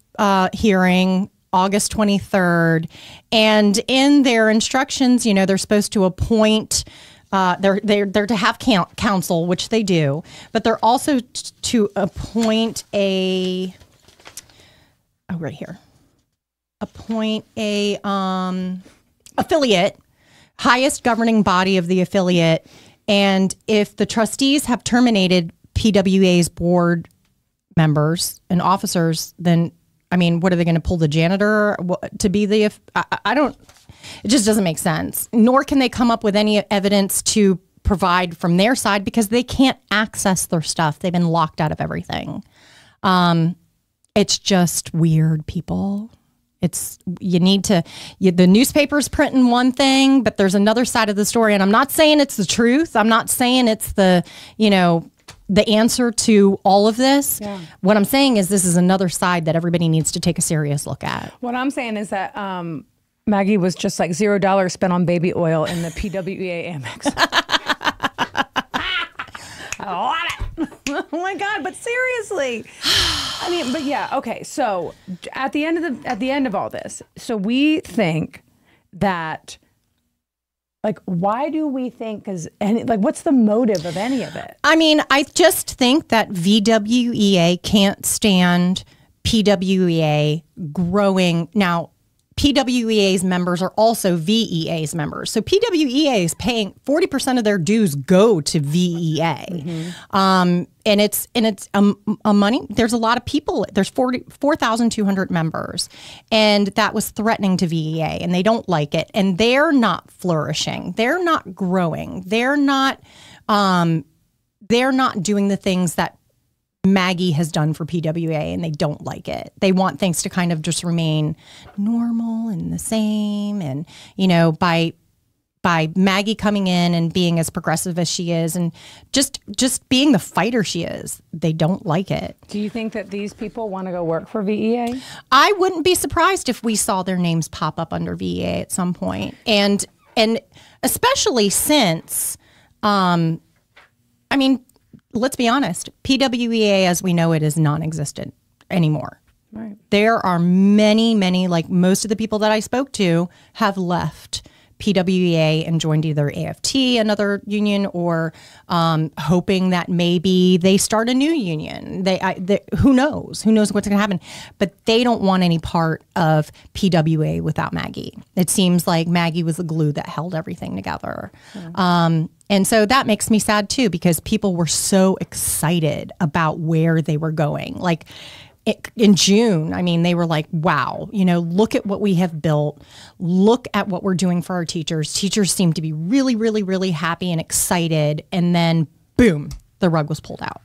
hearing August 23rd. And in their instructions, you know, they're supposed to appoint, they're to have counsel, which they do, but they're also to appoint appoint a affiliate, highest governing body of the affiliate. And if the trustees have terminated PWEA's board members and officers, then I mean, what are they going to pull the janitor to be the? I don't. It just doesn't make sense. Nor can they come up with any evidence to provide from their side because they can't access their stuff. They've been locked out of everything. It's just weird, people. It's the newspaper's printing one thing, but there's another side of the story. And I'm not saying it's the truth. I'm not saying it's the answer to all of this. Yeah. What I'm saying is this is another side that everybody needs to take a serious look at. What I'm saying is that Maggie was just like $0 spent on baby oil in the PWEA Amex. I love it. Oh my God! But seriously, I mean, but yeah, okay. So at the end of all this, so we think that. Like, why do we think, what's the motive of any of it? I mean, I just think that VWEA can't stand PWEA growing. Now, PWEA's members are also VEA's members. So PWEA is paying 40% of their dues go to VEA. Mm-hmm. And it's a money. There's a lot of people. There's 4,200 members, and that was threatening to VEA, and they don't like it, and they're not flourishing. They're not growing. They're not doing the things that Maggie has done for PWEA, and they don't like it. They want things to kind of just remain normal and the same. And, you know, by Maggie coming in and being as progressive as she is and just being the fighter she is, they don't like it. Do you think that these people want to go work for VEA? I wouldn't be surprised if we saw their names pop up under VEA at some point. And especially since, I mean, let's be honest, PWEA as we know it is non-existent anymore. Right. There are many, like most of the people that I spoke to have left PWEA and joined either AFT, another union, or hoping that maybe they start a new union. Who knows? Who knows what's going to happen? But they don't want any part of PWEA without Maggie. It seems like Maggie was the glue that held everything together. Yeah. And so that makes me sad too, because people were so excited about where they were going. Like in June, I mean, they were like, wow, you know, look at what we have built. Look at what we're doing for our teachers. Teachers seem to be really, really, really happy and excited. And then boom, the rug was pulled out.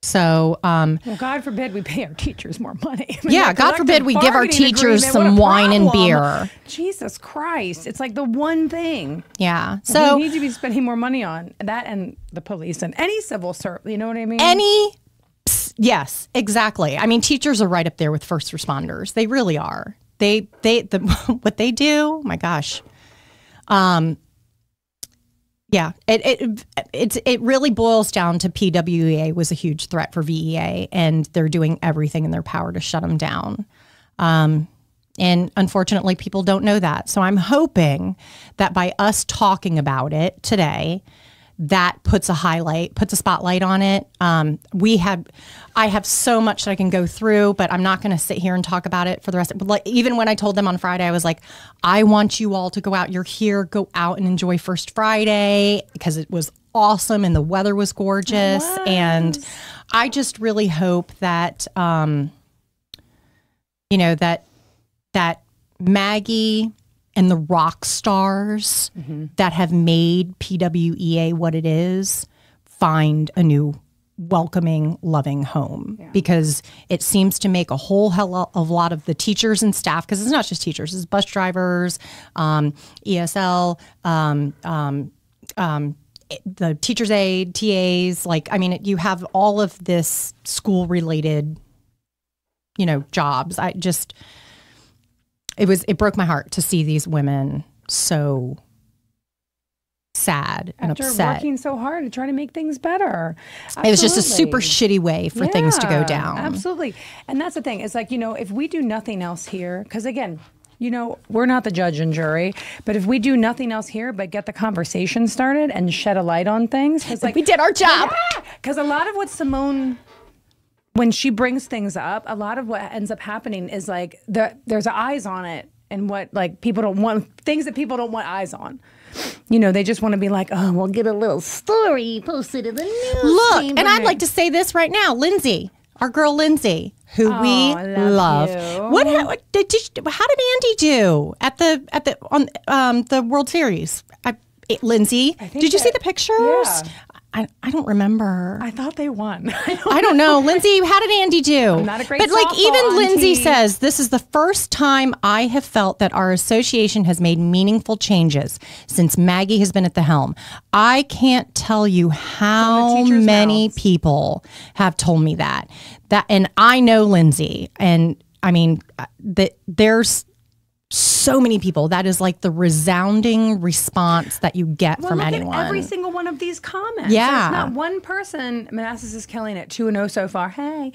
So, well, God forbid we pay our teachers more money. I mean, yeah, God forbid we give our teachers some wine and beer. Jesus Christ. It's like the one thing. Yeah. So we need to be spending more money on that and the police and any civil service. You know what I mean? Yes, exactly. I mean, teachers are right up there with first responders. They really are. What they do, my gosh. Yeah, it really boils down to PWEA was a huge threat for VEA, and they're doing everything in their power to shut them down. And unfortunately, people don't know that. So I'm hoping that by us talking about it today, that puts a spotlight on it. I have so much that I can go through, but I'm not going to sit here and talk about it for the rest of it. Like, even when I told them on Friday, I was like, I want you all to go out. You're here, go out and enjoy First Friday, because it was awesome and the weather was gorgeous. And I just really hope that, that Maggie and the rock stars that have made PWEA what it is find a new welcoming, loving home, because it seems to make a whole hell of a lot of the teachers and staff, because it's not just teachers, it's bus drivers, ESL, the teacher's aide, TAs, you have all of this school related, jobs. It broke my heart to see these women so sad and After upset. Working so hard to try to make things better. It was just a super shitty way for things to go down. Absolutely. And that's the thing. It's like, if we do nothing else here, because again, we're not the judge and jury, but if we do nothing else here but get the conversation started and shed a light on things, because we did our job. Because a lot of what Simone, when she brings things up, a lot of what ends up happening is like there's eyes on it, and what people don't want, things that people don't want eyes on. They just want to be like, oh, we'll get a little story posted in the news. Look, and I'd like to say this right now, Lindsay, our girl Lindsay, who we love. How did Andy do at the World Series? Lindsay, did you see the pictures? Yeah. I don't remember. I thought they won. I don't know. Lindsay, how did Andy do? I'm not a great But even Lindsay says, this is the first time I have felt that our association has made meaningful changes since Maggie has been at the helm. I can't tell you how many people have told me that. And I know Lindsay, and I mean, there's so many people. That is like the resounding response that you get from anyone. At every single one of these comments. Yeah. There's not one person. Manassas is killing it, 2-0 so far. Hey.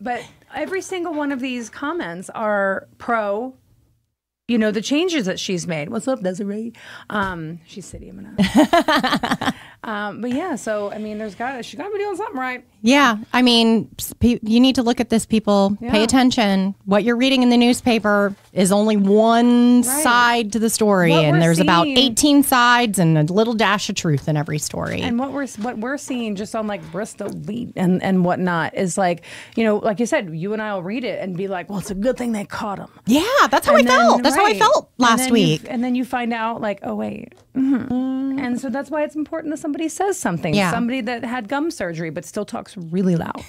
But every single one of these comments are pro, the changes that she's made. What's up, Desiree? She's City of Manassas. But yeah, so I mean, she's got to be doing something right. Yeah, I mean, you need to look at this, people. Yeah. Pay attention. What you're reading in the newspaper is only one side to the story, and there's about 18 sides and a little dash of truth in every story. And what we're seeing just on Bristol Beat and whatnot is like you said, you and I will read it and be like, well, it's a good thing they caught him. Yeah, that's how I felt. That's how I felt last week. And then you find out oh wait. And so that's why it's important that somebody says something. Yeah. Somebody that had gum surgery but still talks really loud.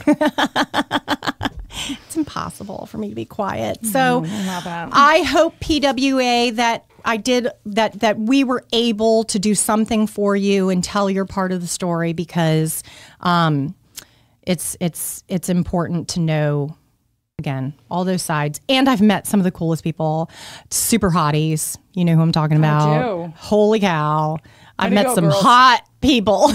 It's impossible for me to be quiet. So I hope PWA that we were able to do something for you and tell your part of the story, because it's important to know, again, all those sides. And I've met some of the coolest people, super hotties. You know who I'm talking about. I do. Holy cow. I've met some hot people.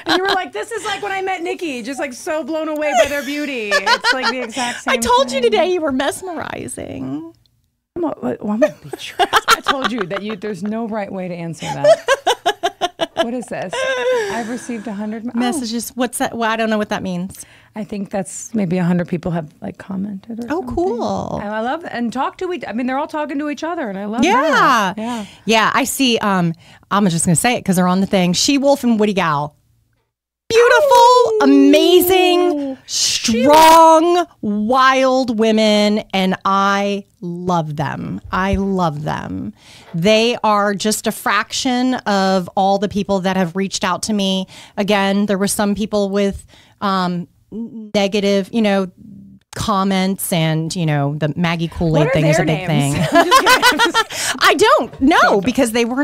And you were like, this is like when I met Nikki, just so blown away by their beauty. It's like the exact same I told thing. you today you were mesmerizing. I'm gonna be true. I told you that there's no right way to answer that. What is this? I've received 100 messages. What's that? Well, I don't know what that means. I think that's maybe 100 people have commented or something. Cool. And I love it. And talk to they're all talking to each other, and I love that. Yeah. I see. I'm just gonna say it because they're on the thing. She Wolf and Woody Gal. Beautiful, amazing, strong, wild women, and I love them. They are just a fraction of all the people that have reached out to me. Again, there were some people with negative, comments, and the Maggie Kool-Aid thing is a big thing. I don't know, because they were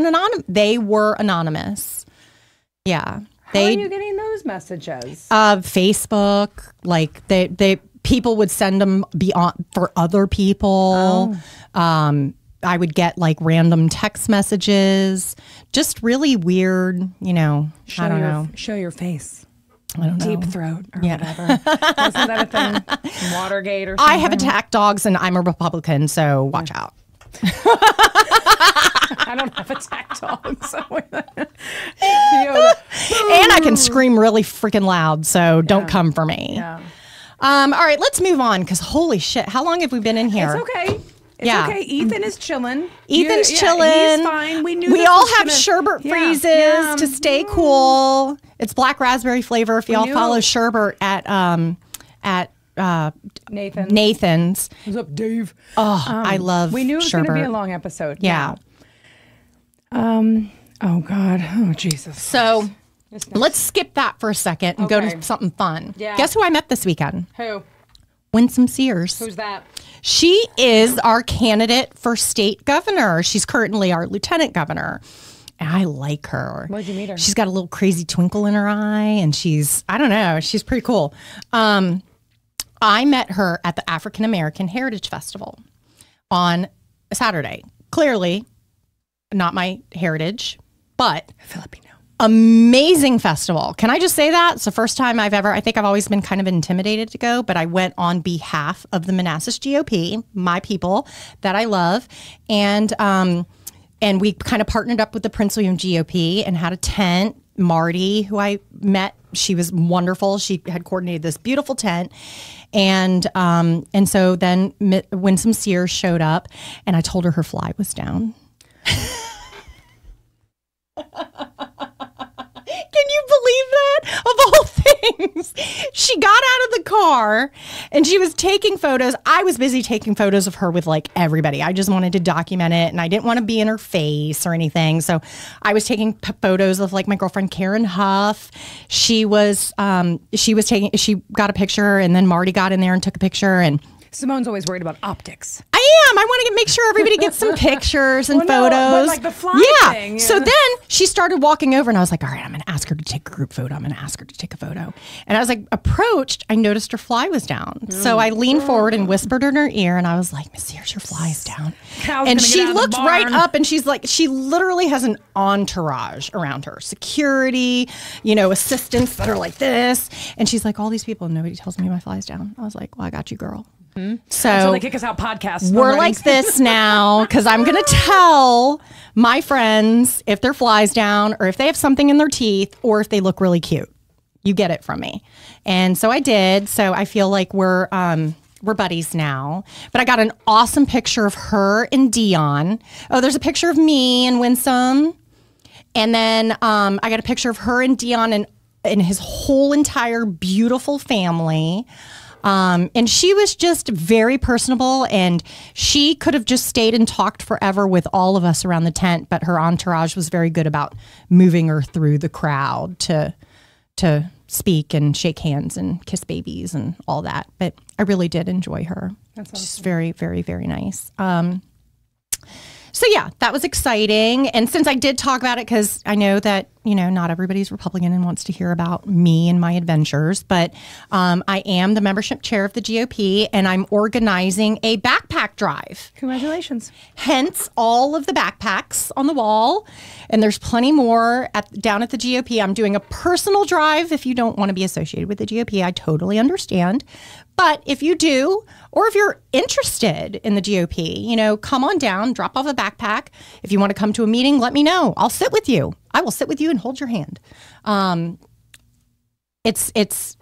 anonymous. Yeah. How are you getting those messages? Facebook, they people would send them for other people. I would get random text messages, just really weird, I don't know. Show your face. I don't know. Deep throat or whatever. Wasn't that a thing? Watergate or something? I have attack dogs and I'm a Republican, so watch out. I don't have a attack dog. So and I can scream really freaking loud, so don't come for me. Yeah. All right, let's move on because holy shit, how long have we been in here? It's okay. It's okay. Ethan is chilling. Ethan's chilling. He's fine. We all have sherbet freezes to stay cool. It's black raspberry flavor. If y'all follow sherbet at Nathan's. What's up, Dave? Oh, I love We knew it was going to be a long episode. Yeah. Oh God. Oh Jesus. So let's skip that for a second and go to something fun. Yeah. Guess who I met this weekend? Who? Winsome Sears. Who's that? She is our candidate for state governor. She's currently our lieutenant governor. And I like her. Where'd you meet her? She's got a little crazy twinkle in her eye, and I don't know, she's pretty cool. I met her at the African American Heritage Festival on Saturday. Clearly, not my heritage, but Filipino. Amazing festival. Can I just say that? It's the first time I think I've always been kind of intimidated to go, but I went on behalf of the Manassas GOP, my people that I love. And we kind of partnered up with the Prince William GOP and had a tent. Marty, who I met, she was wonderful. She had coordinated this beautiful tent. And so then Winsome Sears showed up and I told her fly was down. Can you believe that? Of all things, she got out of the car and she was taking photos. I was busy taking photos of her with like everybody. I just wanted to document it and I didn't want to be in her face or anything. So I was taking photos of like my girlfriend Karen Huff. She got a picture and then Marty got in there and took a picture. And Simone's always worried about optics. I am. I want to make sure everybody gets some pictures and photos. But like the fly thing. Yeah. So then she started walking over and I was like, all right, I'm going to ask her to take a group photo. I'm going to ask her to take a photo. And as I approached, I noticed her fly was down. So I leaned forward and whispered in her ear and I was like, Miss Sears, your fly is down. And she looked right up and she's like, she literally has an entourage around her. Security, assistants that are like this. And she's like, all these people and nobody tells me my fly's down. I was like, well, I got you, girl. So Until they kick us out podcasts. We're like this now because I'm going to tell my friends if their fly's down or if they have something in their teeth or if they look really cute. You get it from me. And so I did. So I feel like we're buddies now. But I got an awesome picture of her and Dion. Oh, there's a picture of me and Winsome. And then I got a picture of her and Dion and his whole entire beautiful family. And she was just very personable and she could have just stayed and talked forever with all of us around the tent, but her entourage was very good about moving her through the crowd to speak and shake hands and kiss babies and all that. But I really did enjoy her. That's awesome. She's very, very, very nice. So yeah, that was exciting. And since I did talk about it, because I know that, not everybody's Republican and wants to hear about me and my adventures, but I am the membership chair of the GOP and I'm organizing a backpack drive. Congratulations. Hence all of the backpacks on the wall. And there's plenty more down at the GOP. I'm doing a personal drive. If you don't want to be associated with the GOP, I totally understand. But if you do, or if you're interested in the GOP, come on down, drop off a backpack. If you want to come to a meeting, let me know. I'll sit with you. I will sit with you and hold your hand. It's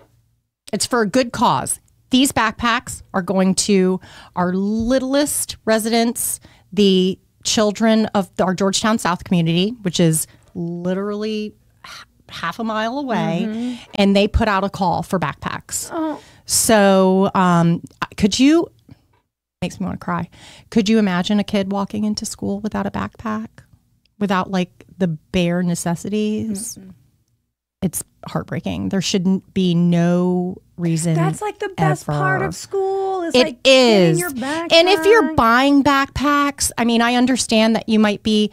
for a good cause. These backpacks are going to our littlest residents, the children of our Georgetown South community, which is literally half a mile away, and they put out a call for backpacks. Oh. So makes me want to cry. Could you imagine a kid walking into school without a backpack? Without like the bare necessities? Mm-mm. It's heartbreaking. There shouldn't be no reason. That's like the best part of school. Is it is. Your backpack. And if you're buying backpacks, I mean, I understand that you might be,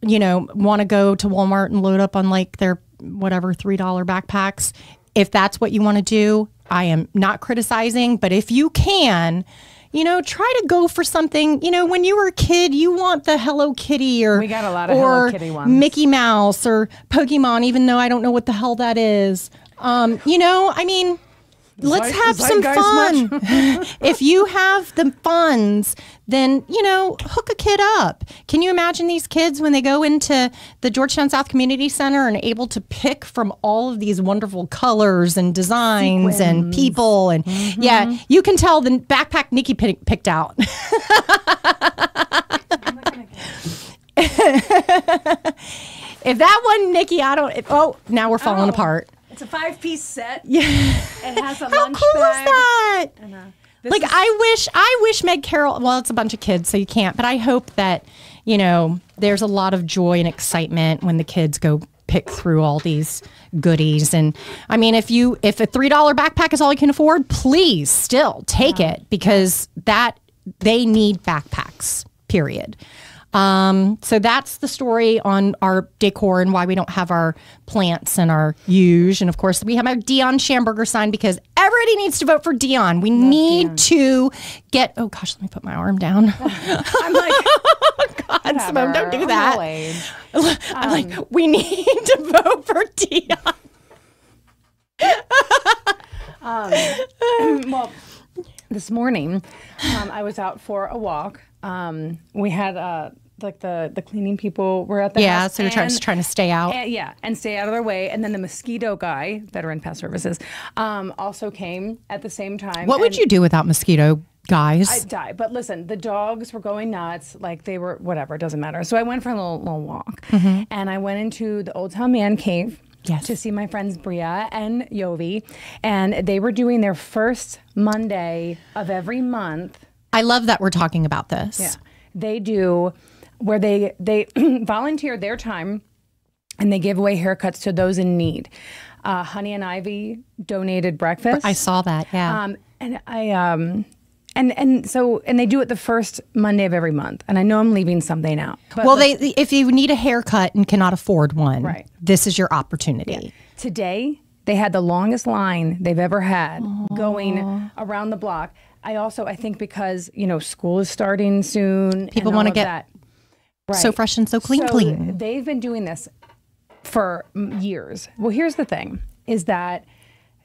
want to go to Walmart and load up on like their whatever $3 backpacks. If that's what you want to do, I am not criticizing, but if you can, try to go for something. When you were a kid, you want the Hello Kitty or we got a lot of Hello Kitty ones. Mickey Mouse or Pokemon, even though I don't know what the hell that is. I mean, let's have some fun. If you have the funds, then, hook a kid up. Can you imagine these kids when they go into the Georgetown South Community Center and able to pick from all of these wonderful colors and designs and people? And yeah, you can tell the backpack Nikki picked out. If that wasn't Nikki, now we're falling apart. It's a 5-piece set. Yeah. It has a lunch cool bag. Is that? Like I wish Meg Carroll, well, it's a bunch of kids, so you can't, but I hope that, there's a lot of joy and excitement when the kids go pick through all these goodies. And I mean, if a $3 backpack is all you can afford, please still take it, because they need backpacks, period. So that's the story on our decor and why we don't have our plants and our huge. And of course, we have our Dion Schamberger sign because everybody needs to vote for Dion. We need to get, oh gosh, let me put my arm down. I'm like, oh God, Simone, don't do that. I'm like, we need to vote for Dion. Well, this morning, I was out for a walk. We had the cleaning people were at the house. Yeah, so you're trying to stay out. And stay out of their way. And then the mosquito guy, Veteran Pest Services, also came at the same time. What would you do without mosquito guys? I'd die. But listen, the dogs were going nuts. Like they were, whatever, it doesn't matter. So I went for a little walk. And I went into the Old Town Man Cave. Yes. To see my friends Bria and Yovi. And they were doing their first Monday of every month. I love that we're talking about this. Yeah. They do where they volunteer their time and they give away haircuts to those in need. Honey and Ivy donated breakfast. I saw that, yeah. And they do it the first Monday of every month. And I know I'm leaving something out. But well, if you need a haircut and cannot afford one, right, this is your opportunity. Yeah. Today, they had the longest line they've ever had going around the block. I think because, school is starting soon. People want to get that. Right. So fresh and so clean. They've been doing this for years. Well, here's the thing, is that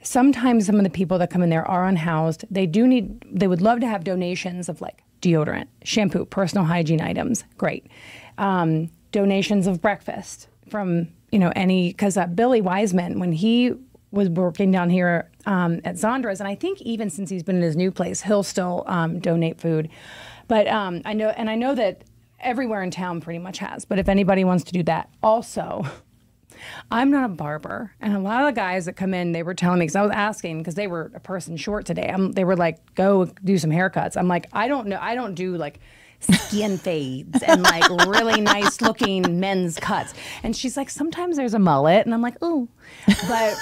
sometimes some of the people that come in there are unhoused. They would love to have donations of like deodorant, shampoo, personal hygiene items. Great. Donations of breakfast from, because Billy Wiseman, when he was working down here at Zondra's, and I think even since he's been in his new place, he'll still donate food. But I know that everywhere in town pretty much has. But if anybody wants to do that, also, I'm not a barber, and a lot of the guys that come in, they were telling me, because I was asking, because they were a person short today. They were like, go do some haircuts. I'm like, I don't know, I don't do like skin fades and like really nice looking men's cuts. And she's like, sometimes there's a mullet, and I'm like, ooh, but.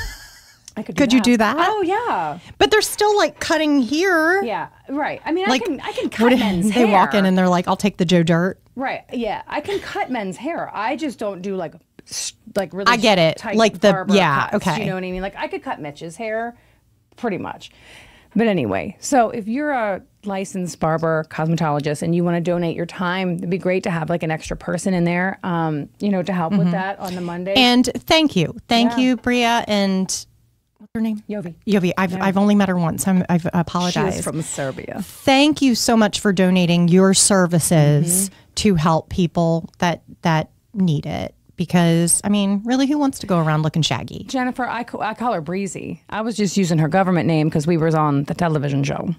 Could you do that? Oh yeah, but they're still like cutting here. Yeah, right. I mean, like, I can cut men's hair. They walk in and they're like, "I'll take the Joe Dirt." Right. Yeah, I can cut men's hair. I just don't do like really. I get it. Tight like the cuts, okay. You know what I mean? Like I could cut Mitch's hair, pretty much. But anyway, so if you're a licensed barber, cosmetologist, and you want to donate your time, it'd be great to have like an extra person in there, to help with that on the Monday. And thank you, Bria and. What's her name? Yovi. I've only met her once. I've apologized. She's from Serbia. Thank you so much for donating your services to help people that need it. Because, I mean, really, who wants to go around looking shaggy? Jennifer, I call her Breezy. I was just using her government name because we was on the television show.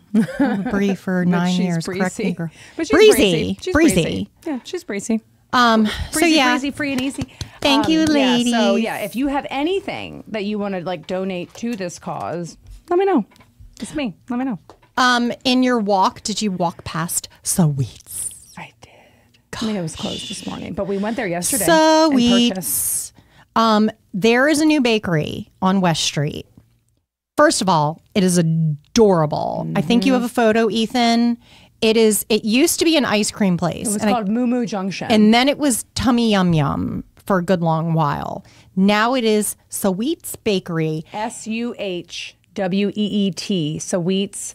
Bree for 9 years. Correct me. But she's breezy. She's breezy. Yeah, she's breezy. Breezy, free and easy. Thank you, ladies. So if you have anything that you want to like donate to this cause, let me know. It's me. Let me know. In your walk, did you walk past Sweets? I did. Gosh. I mean, it was closed this morning, but we went there yesterday. Sweets. There is a new bakery on West Street. First of all, it is adorable. I think you have a photo, Ethan. It used to be an ice cream place. It was called Moo Moo Junction. And then it was Tummy Yum Yum for a good long while. Now it is Sweets Bakery. Suhweet. Sweets.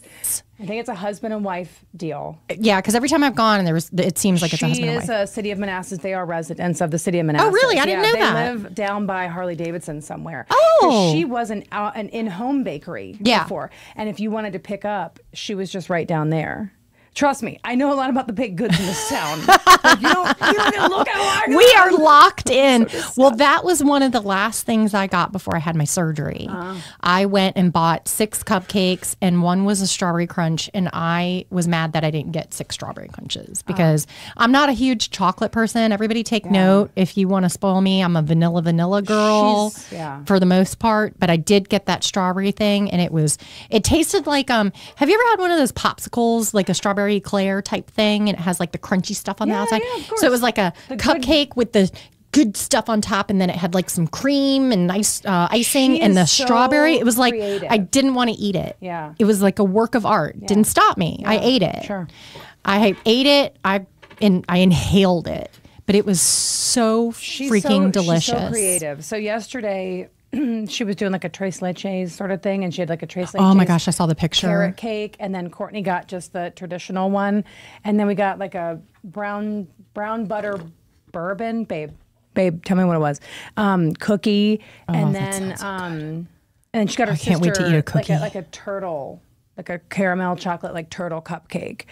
I think it's a husband and wife deal. Yeah, because every time I've gone, and it seems like it's a husband and wife. She is a city of Manassas. They are residents of the city of Manassas. Oh, really? I didn't know that. They live down by Harley Davidson somewhere. Oh. She was an in-home bakery before. And if you wanted to pick up, she was just right down there. Trust me, I know a lot about the baked goods in this town. Like, you don't even look at it. We are locked in. Well, that was one of the last things I got before I had my surgery. I went and bought 6 cupcakes, and one was a strawberry crunch, and I was mad that I didn't get 6 strawberry crunches because I'm not a huge chocolate person. Everybody take note. If you want to spoil me, I'm a vanilla girl for the most part, but I did get that strawberry thing, and it tasted like, have you ever had one of those popsicles, like a strawberry eclair type thing, and it has like the crunchy stuff on the outside? So it was like a cupcake with the good stuff on top, and then it had like some cream and nice icing and the strawberry. It was like I didn't want to eat it. It was like a work of art. Didn't stop me. I ate it. I ate it. I inhaled it, but it was so freaking delicious. She's so creative. So yesterday she was doing like a tres leches sort of thing, and she had like a tres leches. Oh my gosh, I saw the picture. Carrot cake, and then Courtney got just the traditional one, and then we got like a brown butter bourbon, babe, tell me what it was, cookie, and then she got her sister. I can't wait to eat a cookie, like a turtle. Like a caramel chocolate, like turtle cupcake.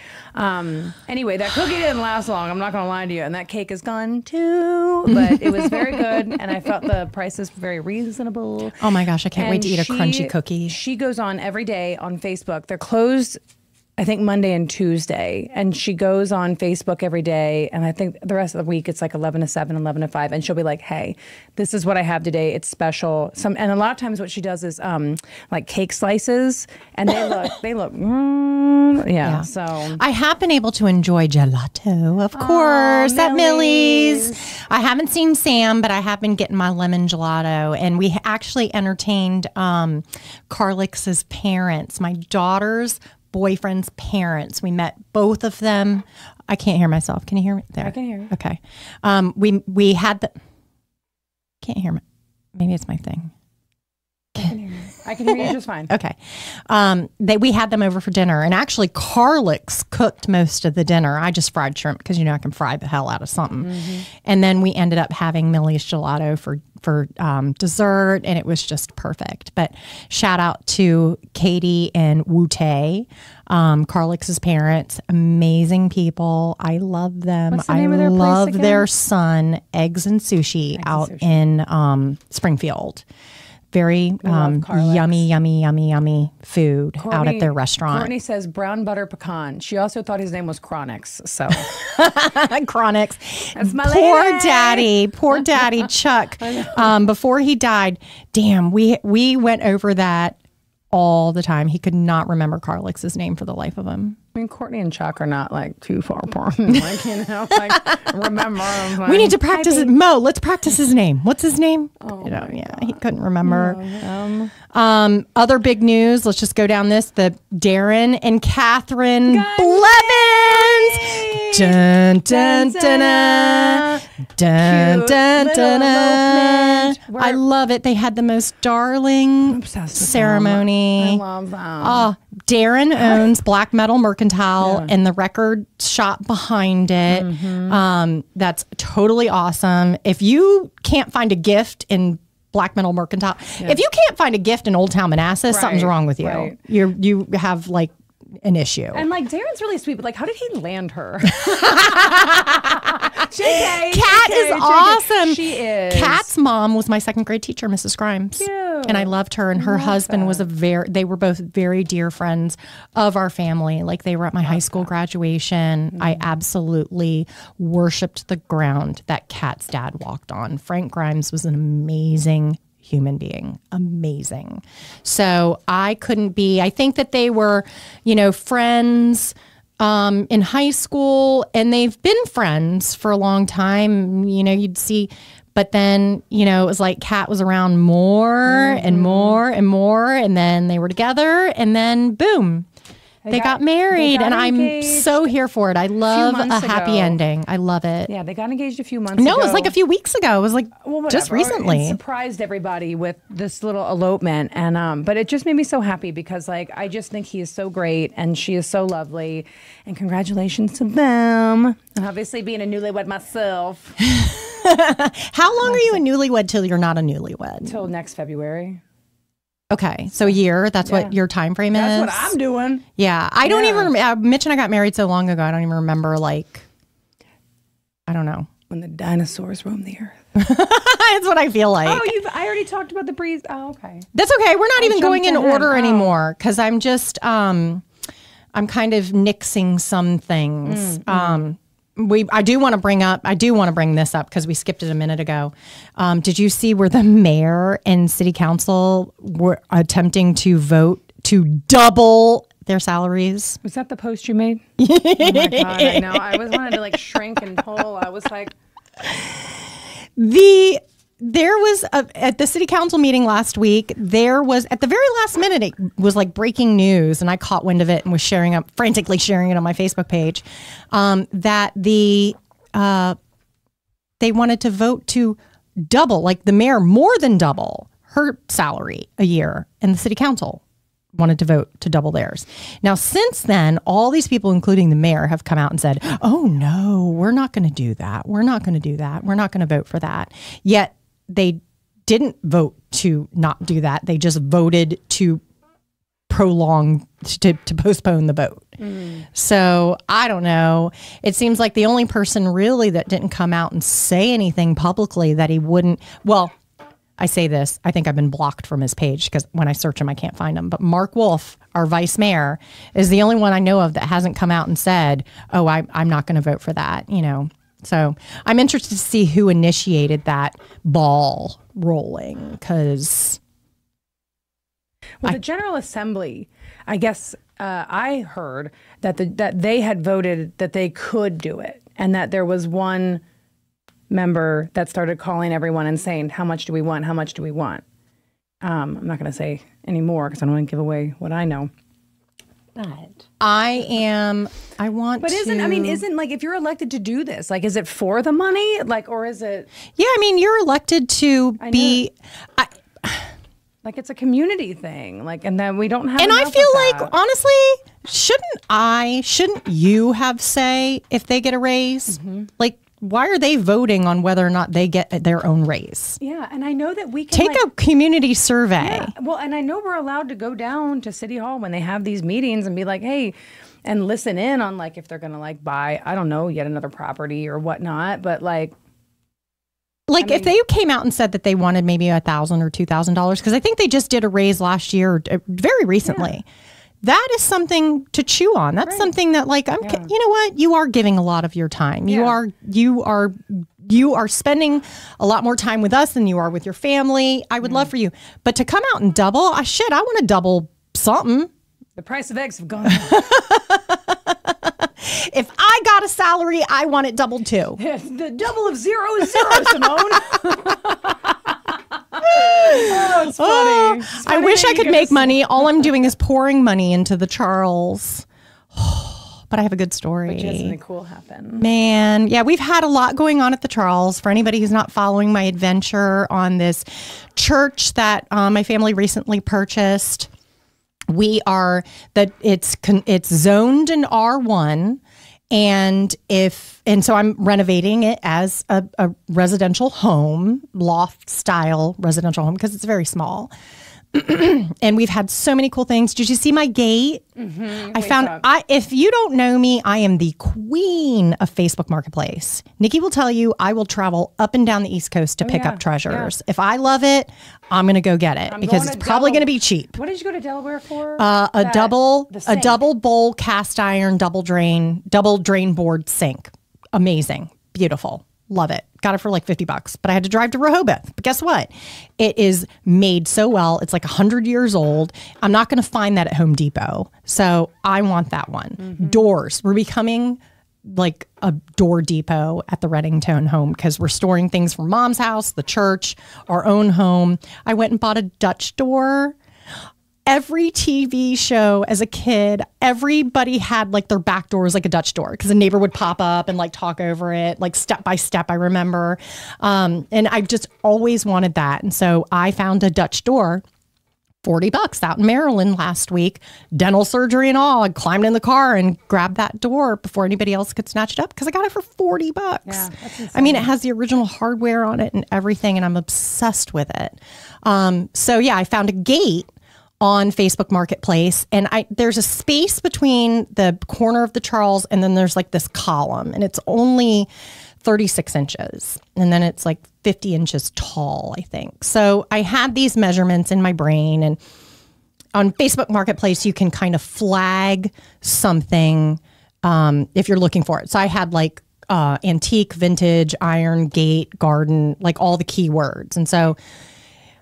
Anyway, that cookie didn't last long. I'm not going to lie to you. And that cake is gone too. But it was very good. And I felt the prices very reasonable. Oh my gosh, I can't wait to eat a crunchy cookie. She goes on every day on Facebook. They're closed, I think, Monday and Tuesday. And she goes on Facebook every day. And I think the rest of the week, it's like 11 to 7, 11 to 5. And she'll be like, hey, this is what I have today. It's special. And a lot of times what she does is like cake slices. And they look, so. I have been able to enjoy gelato, of course, at Millie's. I haven't seen Sam, but I have been getting my lemon gelato. And we actually entertained Carlix's parents, my daughter's boyfriend's parents. We met both of them. I can't hear myself. Can you hear me? There. I can hear you. Okay. We had the. Can't hear me. Maybe it's my thing. I can hear you just fine. Okay. We had them over for dinner, and actually Carlix cooked most of the dinner. I just fried shrimp because I can fry the hell out of something. And then we ended up having Millie's gelato for dessert, and it was just perfect. But shout out to Katie and Wu-Tay, Carlix's parents, amazing people. I love them. What's the name of their place love again? their son, Eggs and Sushi, in Springfield. Very yummy food out at their restaurant. Courtney says brown butter pecan. She also thought his name was Chronix. So Chronix. That's my Poor daddy Chuck. Before he died, damn, we went over that all the time. He could not remember Carlix's name for the life of him. I mean, Courtney and Chuck are not like too far apart. Remember. We need to practice it. Mo, let's practice his name. What's his name? He couldn't remember. Other big news. Let's just go down this. The Darren and Catherine Blevins. Dun, dun, dun, dun, dun, dun, dun, dun. I love it. They had the most darling ceremony. I love them. Oh, Darren owns Black Metal Mercantile and the record shop behind it. That's totally awesome. If you can't find a gift in Black Metal Mercantile, if you can't find a gift in Old Town Manassas, something's wrong with you. You have like an issue. And like Darren's really sweet, but like, how did he land her? Kat is awesome. She is. Kat's mom was my second grade teacher, Mrs. Grimes. Cute. And I loved her. And her husband was they were both very dear friends of our family. Like they were at my high school graduation. I absolutely worshiped the ground that Kat's dad walked on. Frank Grimes was an amazing human being. Amazing. So I think that they were, friends in high school, and they've been friends for a long time. You'd see, but then, it was like Kat was around more and more and more, and then they were together, and then boom, They got married, and I'm engaged so here for it. I love a months happy ago. ending. I love it. Yeah, they got engaged a few months ago. No, it was like a few weeks ago. It was like just whatever. recently. It surprised everybody with this little elopement, and but it just made me so happy because like I just think he is so great and she is so lovely, and congratulations to them. And obviously being a newlywed myself. How long are you a newlywed till you're not a newlywed? Till next February. Okay, so a year. That's what your time frame is. That's what I'm doing. Yeah, I don't even. Mitch and I got married so long ago. I don't even remember. Like, I don't know when the dinosaurs roamed the earth. That's what I feel like. Oh, I already talked about the breeze. Oh, okay. That's okay. We're not even going in order Oh. anymore because I'm just I'm kind of nixing some things. I do want to bring this up because we skipped it a minute ago. Did you see where the mayor and city council were attempting to vote to double their salaries? Was that the post you made? Oh my God, I know. I was wanted to like shrink and pull. I was like, There was at the city council meeting last week, there was at the very last minute, it was like breaking news, and I caught wind of it and was frantically sharing it on my Facebook page, that they wanted to vote to double, like the mayor more than double her salary a year, and the city council wanted to vote to double theirs. Now, since then, all these people, including the mayor, have come out and said, oh no, we're not going to do that. We're not going to do that. We're not going to vote for that. Yet they didn't vote to not do that. They just voted to prolong, to postpone the vote. So I don't know. It seems like the only person really that didn't come out and say anything publicly that he wouldn't, well, I say this, I think I've been blocked from his page because when I search him, I can't find him. But Mark Wolf, our vice mayor, is the only one I know of that hasn't come out and said, oh, I'm not going to vote for that, you know. So I'm interested to see who initiated that ball rolling because... Well, the General Assembly, I guess I heard that that they had voted that they could do it, and that there was one member that started calling everyone and saying, how much do we want? How much do we want? I'm not going to say any more because I don't want to give away what I know. But isn't like if you're elected to do this, like, is it for the money? Like, or is it? Yeah, I mean, you're elected to be. Like it's a community thing, like, and then we don't have. And I feel like, that. honestly, shouldn't you have say if they get a raise? Mm-hmm. Like, why are they voting on whether or not they get their own raise? Yeah, and I know that we can take a community survey. Yeah, well, and I know we're allowed to go down to City Hall when they have these meetings and be like, hey, and listen in on like if they're gonna like buy, I don't know, yet another property or whatnot, but like. If they came out and said that they wanted maybe $1,000 or $2,000, because I think they just did a raise last year, very recently. Yeah. That is something to chew on. That's something that, like, you know what? You are giving a lot of your time. Yeah. You are spending a lot more time with us than you are with your family. I would love for you, but to come out and double, I want to double something. The price of eggs have gone up. If I got a salary, I want it doubled too. The double of zero is zero, Simone. Oh, it's funny. It's funny. I wish I could make money. All I'm doing is pouring money into the Charles. But I have a good story. But just something cool happened. Man, yeah, we've had a lot going on at the Charles. For anybody who's not following my adventure on this church that my family recently purchased, it's zoned in R1. And so I'm renovating it as a residential home, loft style residential home, because it's very small. And we've had so many cool things. Did you see my gate? Mm-hmm. If you don't know me, I am the queen of Facebook Marketplace. Nikki will tell you I will travel up and down the East Coast to pick up treasures. Yeah. If I love it, I'm going to go get it because it's probably going to be cheap. What did you go to Delaware for? A double bowl cast iron double drain board sink. Amazing. Beautiful. Love it. Got it for like $50, but I had to drive to Rehoboth. But guess what? It is made so well. It's like 100 years old. I'm not going to find that at Home Depot. So I want that one. Mm-hmm. Doors. We're becoming like a door depot at the Reddington home because we're storing things from Mom's house, the church, our own home. I went and bought a Dutch door. every TV show as a kid, everybody had like their back door was like a Dutch door because a neighbor would pop up and like talk over it, like step by step, I remember. And I just always wanted that. And so I found a Dutch door, $40 out in Maryland last week, dental surgery and all. I climbed in the car and grabbed that door before anybody else could snatch it up because I got it for $40. Yeah, that's insane. I mean, it has the original hardware on it and everything, and I'm obsessed with it. So yeah, I found a gate on Facebook Marketplace, and there's a space between the corner of the Charles and then there's like this column, and it's only 36 inches, and then it's like 50 inches tall, I think. So I had these measurements in my brain, and on Facebook Marketplace you can kind of flag something if you're looking for it. So I had like antique, vintage, iron, gate, garden, like all the keywords. And so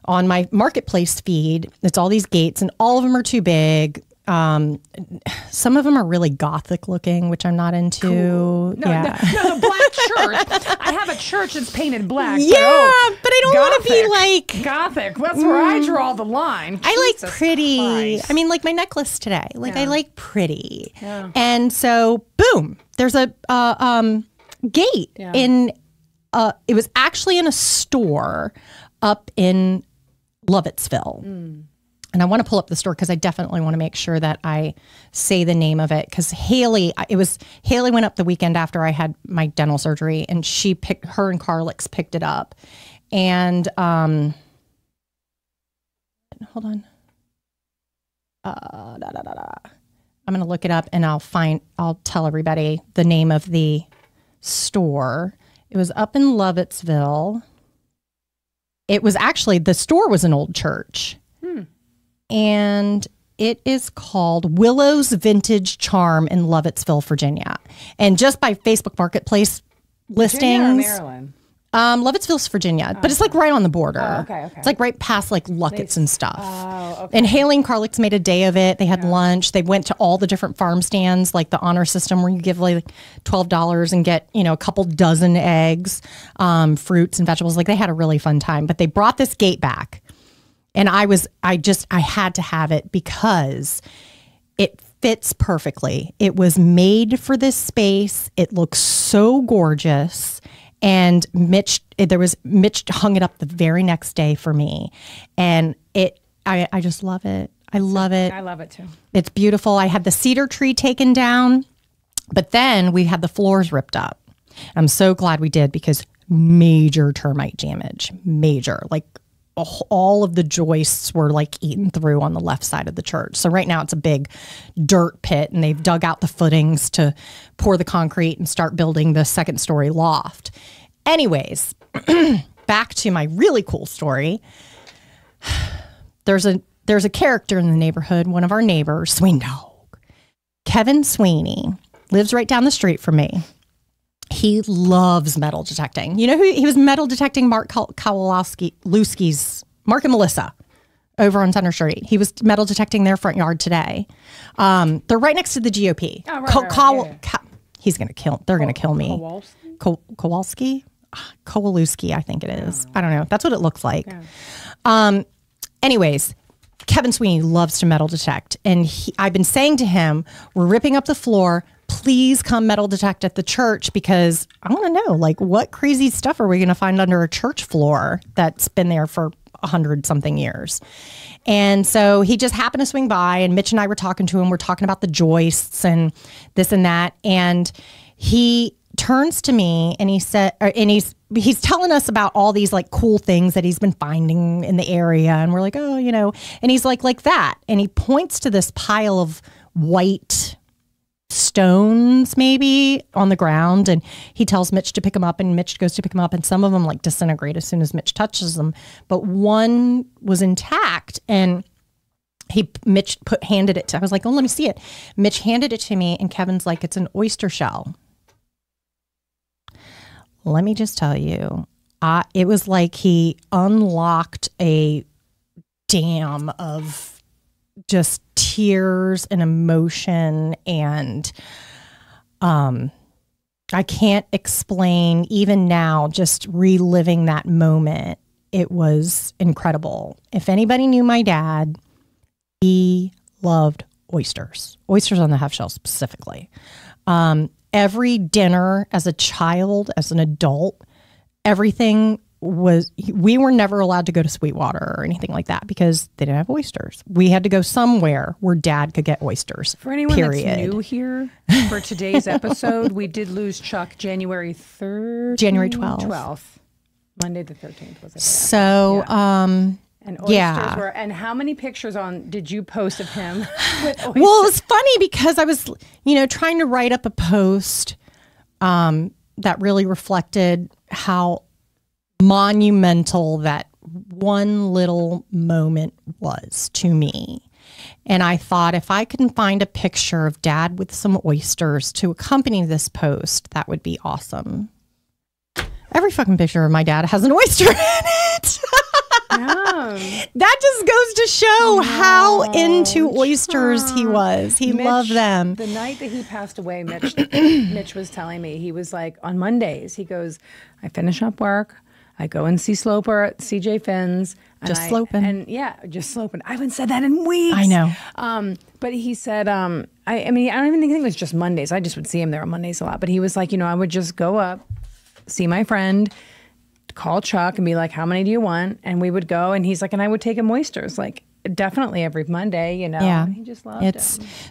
on my Marketplace feed, it's all these gates, and all of them are too big. Some of them are really gothic looking, which I'm not into. Cool. No, the black church. I have a church that's painted black. Yeah, but I don't want to be like gothic. That's where I draw the line. I like pretty. Christ. I mean, like my necklace today. Like I like pretty. Yeah. And so, boom, there's a gate in. It was actually in a store up in Lovettsville. And I want to pull up the store because I definitely want to make sure that I say the name of it. Because Haley went up the weekend after I had my dental surgery, and her and Carlix picked it up. And hold on. I'm going to look it up, and I'll tell everybody the name of the store. It was up in Lovettsville. It was actually, the store was an old church. And it is called Willow's Vintage Charm in Lovettsville, Virginia. And just by Facebook Marketplace listings. Virginia or Maryland? Lovettsville's Virginia, but it's like right on the border. Oh, okay. It's like right past like Luckett's and stuff. Oh, okay. And Haley and Carlix made a day of it. They had lunch. They went to all the different farm stands, like the honor system where you give like $12 and get, a couple dozen eggs, fruits and vegetables. Like they had a really fun time, but they brought this gate back. And I had to have it because it fits perfectly. It was made for this space. It looks so gorgeous. And Mitch hung it up the very next day for me. And I just love it. I love it. I love it too. It's beautiful. I had the cedar tree taken down, but then we had the floors ripped up. I'm so glad we did because major termite damage, like all of the joists were like eaten through on the left side of the church. So right now it's a big dirt pit, and they've dug out the footings to pour the concrete and start building the second story loft. Anyways, back to my really cool story. There's a character in the neighborhood, one of our neighbors, Swing Dog, Kevin Sweeney, lives right down the street from me. He loves metal detecting. You know who he was metal detecting? Mark Kowalski's Mark and Melissa over on Center Street. He was metal detecting their front yard today. They're right next to the GOP. Oh, right. He's gonna kill. They're gonna kill me. Kowalski, Kowalski, I think it is. I don't know. That's what it looks like. Yeah. Anyways, Kevin Sweeney loves to metal detect, and I've been saying to him, "We're ripping up the floor. Please come metal detect at the church because I want to know, like, what crazy stuff are we going to find under a church floor that's been there for 100-something years?" And so he just happened to swing by, and Mitch and I were talking to him. We're talking about the joists and this and that. And he turns to me and he said, and he's telling us about all these like cool things that he's been finding in the area. And we're like, oh, and he's like that. And he points to this pile of white stones maybe on the ground, and he tells Mitch to pick them up, and Mitch goes to pick them up, and some of them like disintegrate as soon as Mitch touches them, but one was intact, and Mitch handed it to, I was like, oh, let me see it. Mitch handed it to me, and Kevin's like, it's an oyster shell. Let me just tell you, it was like he unlocked a dam of just tears and emotion, and I can't explain even now, just reliving that moment. It was incredible. If anybody knew my dad, He loved oysters on the half shell specifically. Every dinner as a child, as an adult, everything was, we were never allowed to go to Sweetwater or anything like that because they didn't have oysters. We had to go somewhere where Dad could get oysters. For anyone that's new here, for today's episode, we did lose Chuck January 3rd. January 12th. Monday the 13th was it? So, and oysters were, and how many pictures did you post of him with oysters? Well, it was funny because I was, trying to write up a post that really reflected how monumental that one little moment was to me. And I thought if I can find a picture of Dad with some oysters to accompany this post, that would be awesome. Every fucking picture of my dad has an oyster in it. That just goes to show how into oysters he was. He loved them. The night that he passed away, Mitch was telling me, he was like, on Mondays, he goes, I finish up work, I go and see Sloper at CJ Finn's. Just sloping. Just sloping. I haven't said that in weeks. I know. But he said, I mean, I don't even think it was just Mondays. I just would see him there on Mondays a lot. But he was like, I would just go up, see my friend, call Chuck and be like, how many do you want? And we would go, and he's like, and I would take him oysters, like definitely every Monday, Yeah. And he just loved it.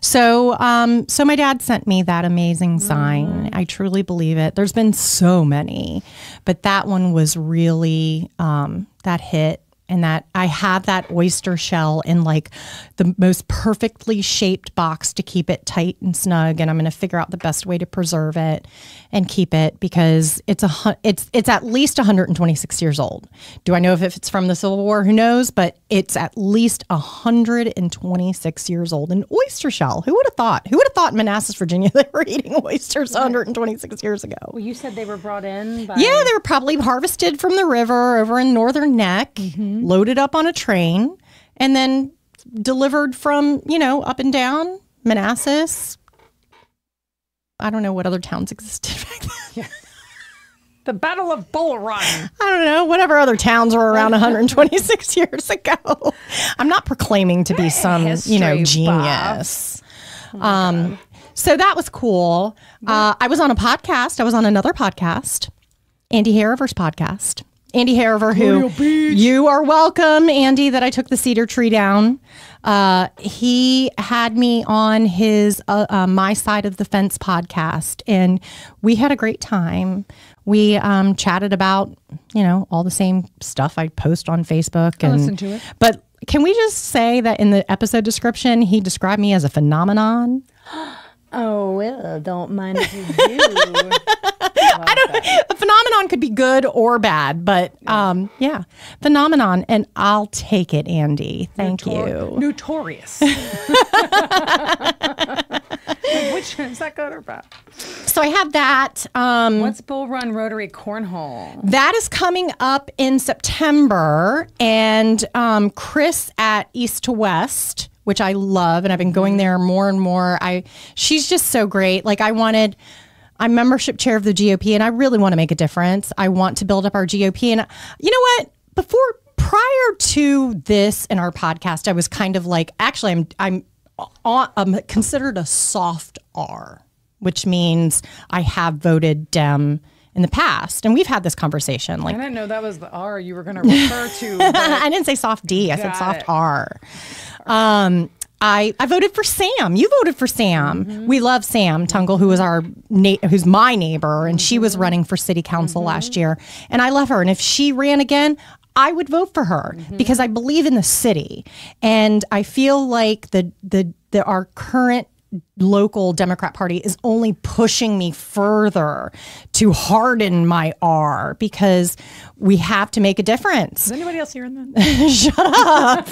So my dad sent me that amazing sign. I truly believe it. There's been so many, but that one was really, that hit. And that I have that oyster shell in like the most perfectly shaped box to keep it tight and snug. And I'm going to figure out the best way to preserve it and keep it because it's at least 126 years old. Do I know if it's from the Civil War? Who knows? But it's at least 126 years old. An oyster shell. Who would have thought? Who would have thought in Manassas, Virginia, they were eating oysters 126 years ago? Well, you said they were brought in by... Yeah, they were probably harvested from the river over in Northern Neck. Loaded up on a train and then delivered from, up and down Manassas. I don't know what other towns existed back then. Yeah. The Battle of Bull Run. I don't know, whatever other towns were around 126 years ago. I'm not proclaiming to be some, genius. So that was cool. I was on a podcast. I was on another podcast, Andy Hariver's podcast. Andy Hariver, who you are welcome, Andy, that I took the cedar tree down. He had me on his My Side of the Fence podcast, and we had a great time. We chatted about, all the same stuff I post on Facebook. I listened to it. But can we just say that in the episode description, he described me as a phenomenon? Oh, well, don't mind if you do. A phenomenon could be good or bad, but phenomenon, and I'll take it, Andy. Thank you. Notorious. Which is that good or bad? So I have that. What's Bull Run Rotary Cornhole? That is coming up in September, and Chris at East to West, which I love, and I've been going there more and more. She's just so great. Like I'm membership chair of the GOP, and I really want to make a difference. I want to build up our GOP. And you know what? Prior to this in our podcast, I was kind of like, actually, I'm considered a soft R, which means I have voted Dem in the past. And we've had this conversation. I didn't know that was the R you were going to refer to. I didn't say soft D. I said soft R. I voted for Sam. You voted for Sam. We love Sam Tungle, who is who's my neighbor, and she was running for city council last year. And I love her. And if she ran again, I would vote for her because I believe in the city. And I feel like our current local Democrat Party is only pushing me further to harden my R because we have to make a difference. Is anybody else hearing that? Shut up.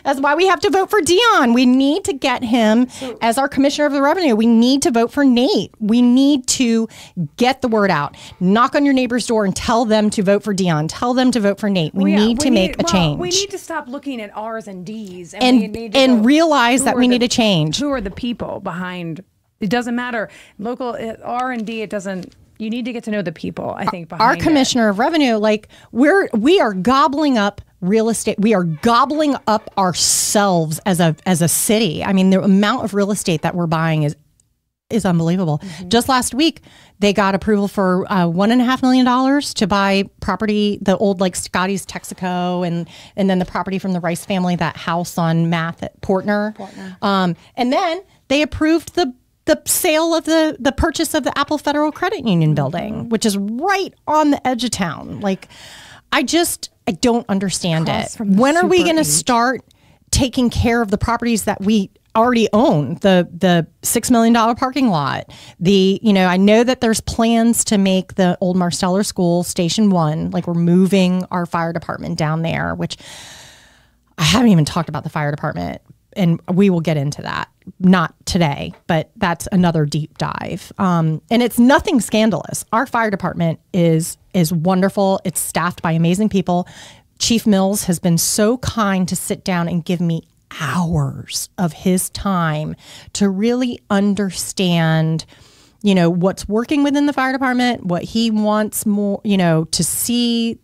That's why we have to vote for Dion. We need to get him as our commissioner of the revenue. We need to vote for Nate. We need to get the word out. Knock on your neighbor's door and tell them to vote for Dion. Tell them to vote for Nate. We need to make a change. We need to stop looking at R's and D's and realize that we need a change. Who are the people behind? It doesn't matter. Local R and D. It doesn't. You need to get to know the people, I think, behind our commissioner of revenue, like we are gobbling up real estate. We are gobbling up ourselves as a city. I mean, the amount of real estate that we're buying is unbelievable. Mm-hmm. Just last week, they got approval for $1.5 million to buy property, the old like Scotty's Texaco, and then the property from the Rice family, that house on Math at Portner. And then they approved the sale of the purchase of the Apple Federal Credit Union building, which is right on the edge of town. Like, I don't understand it. When are we going to start taking care of the properties that we already own? The $6 million parking lot. I know that there's plans to make the old Marsteller School Station 1. Like, we're moving our fire department down there, which I haven't even talked about the fire department. And we will get into that. Not today, but that's another deep dive. And it's nothing scandalous. Our fire department is wonderful. It's staffed by amazing people. Chief Mills has been so kind to sit down and give me hours of his time to really understand, what's working within the fire department, what he wants more, to see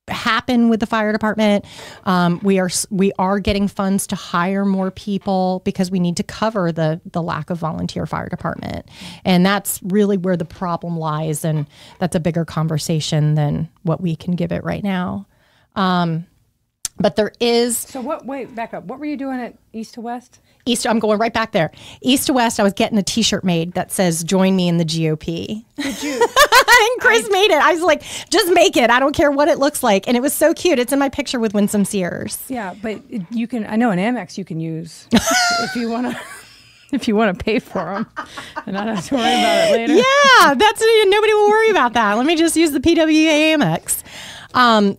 happen with the fire department. We are getting funds to hire more people because we need to cover the lack of volunteer fire department. And that's really where the problem lies. And that's a bigger conversation than what we can give it right now. But there is... So wait, back up. What were you doing at East to West? I'm going right back there. East to West, I was getting a t-shirt made that says, "Join me in the GOP." Did you? And Chris made it. I was like, just make it. I don't care what it looks like. And it was so cute. It's in my picture with Winsome Sears. Yeah, but you can, I know an Amex you can use if you want to pay for them and not have to worry about it later. Yeah, nobody will worry about that. Let me just use the PWEA Amex.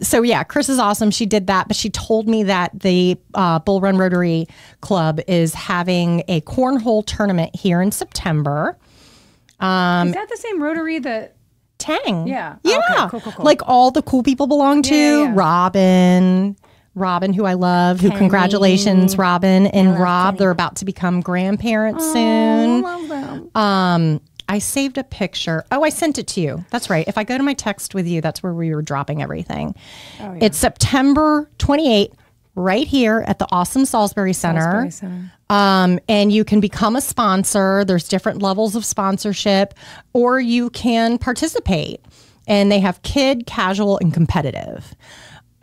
So yeah, Chris is awesome. She did that, but she told me that the Bull Run Rotary Club is having a cornhole tournament here in September. Is that the same Rotary that Tang? Yeah. Yeah. Okay, cool. Like all the cool people belong to. Yeah. Robin, who I love, who congratulations, Robin and Rob. They're about to become grandparents soon. I love them. I saved a picture. Oh, I sent it to you. That's right. If I go to my text with you, that's where we were dropping everything. Oh, yeah. It's September 28th, right here at the awesome Salisbury Center. And you can become a sponsor. There's different levels of sponsorship, or you can participate. And they have kid, casual, and competitive.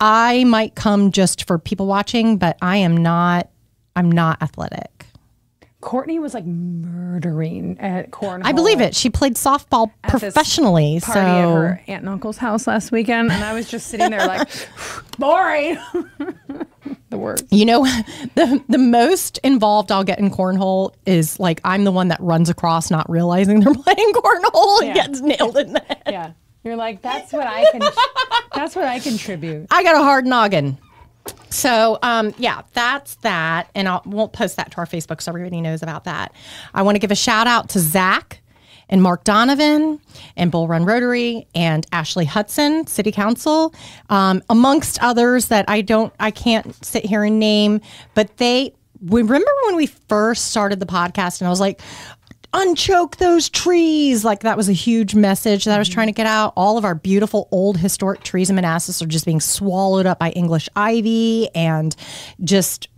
I might come just for people watching, but I'm not athletic. Courtney was like murdering at cornhole. I believe it. She played softball professionally. Party at her aunt and uncle's house last weekend, and I was just sitting there like, boring. The words. The most involved I'll get in cornhole is like I'm the one that runs across, not realizing they're playing cornhole and gets nailed in the head. Yeah, you're like, that's what I contribute. I got a hard noggin. So, that's that. And we'll post that to our Facebook so everybody knows about that. I want to give a shout out to Zach and Mark Donovan and Bull Run Rotary and Ashley Hudson, City Council, amongst others that I can't sit here and name. But remember when we first started the podcast and I was like, unchoke those trees. Like, that was a huge message that I was trying to get out. All of our beautiful old historic trees in Manassas are just being swallowed up by English ivy and just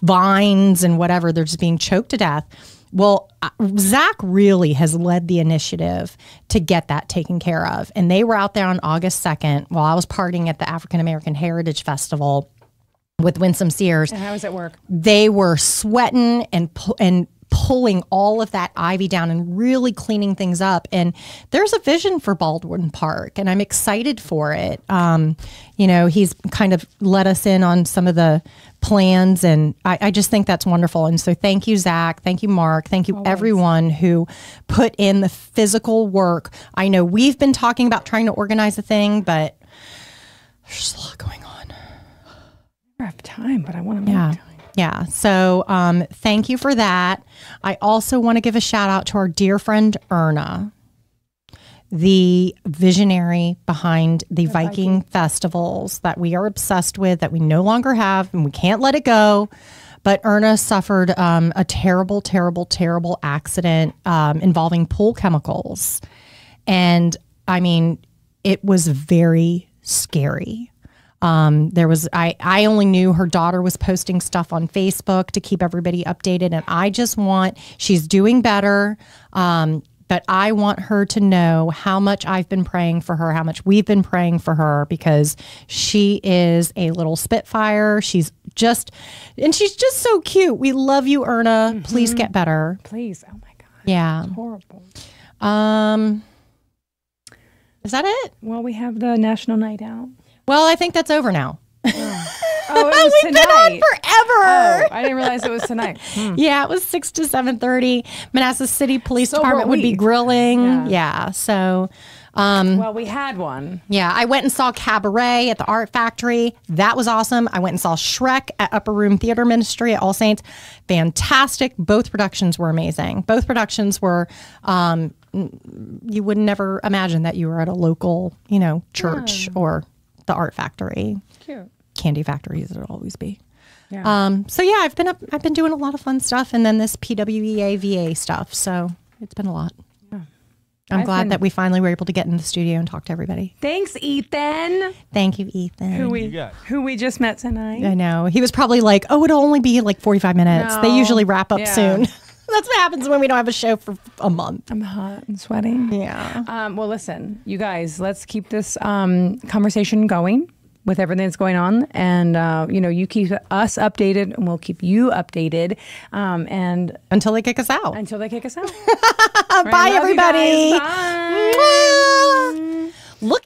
vines and whatever. They're just being choked to death. Well, Zach really has led the initiative to get that taken care of. And they were out there on August 2nd while I was partying at the African American Heritage Festival with Winsome Sears. And how was it work? They were sweating and pulling all of that ivy down and really cleaning things up. And there's a vision for Baldwin Park, and I'm excited for it. He's kind of let us in on some of the plans, and I just think that's wonderful. And so thank you, Zach. Thank you, Mark. Thank you, everyone who put in the physical work. I know we've been talking about trying to organize a thing, but there's just a lot going on. I have time, but I want to make time. Yeah. So thank you for that. I also want to give a shout out to our dear friend Erna, the visionary behind the Viking festivals that we are obsessed with, that we no longer have, and we can't let it go. But Erna suffered a terrible, terrible, terrible accident involving pool chemicals. And I mean, it was very scary. I only knew her daughter was posting stuff on Facebook to keep everybody updated. And she's doing better. But I want her to know how much I've been praying for her, how much we've been praying for her, because she is a little spitfire. She's just so cute. We love you, Erna. Please get better. Please. Oh my God. Yeah. It's horrible. Is that it? Well, we have the National Night Out. Well, I think that's over now. Oh, it was We've tonight. been on forever. Oh, I didn't realize it was tonight. Yeah, it was 6 to 7:30. Manassas City Police So Department were would be we. grilling. Yeah. So, Well, we had one. yeah, I went and saw Cabaret at the Art Factory. That was awesome. I went and saw Shrek at Upper Room Theater Ministry at All Saints. Fantastic. Both productions were amazing. Both productions were, you would never imagine that you were at a local, church or the Art Factory. Cute. Candy factories it'll always be. Yeah. So yeah, I've been doing a lot of fun stuff, and then this PWEA VA stuff. So it's been a lot. Yeah. I'm glad that we finally were able to get in the studio and talk to everybody. Thanks, Ethan. Thank you, Ethan. Who we just met tonight. I know. He was probably like, "Oh, it'll only be like 45 minutes. They usually wrap up soon." That's what happens when we don't have a show for a month. I'm hot and sweating. Yeah. Well, listen, you guys, let's keep this conversation going with everything that's going on. And, you keep us updated and we'll keep you updated. And until they kick us out. Until they kick us out. Bye, everybody. Bye. Look.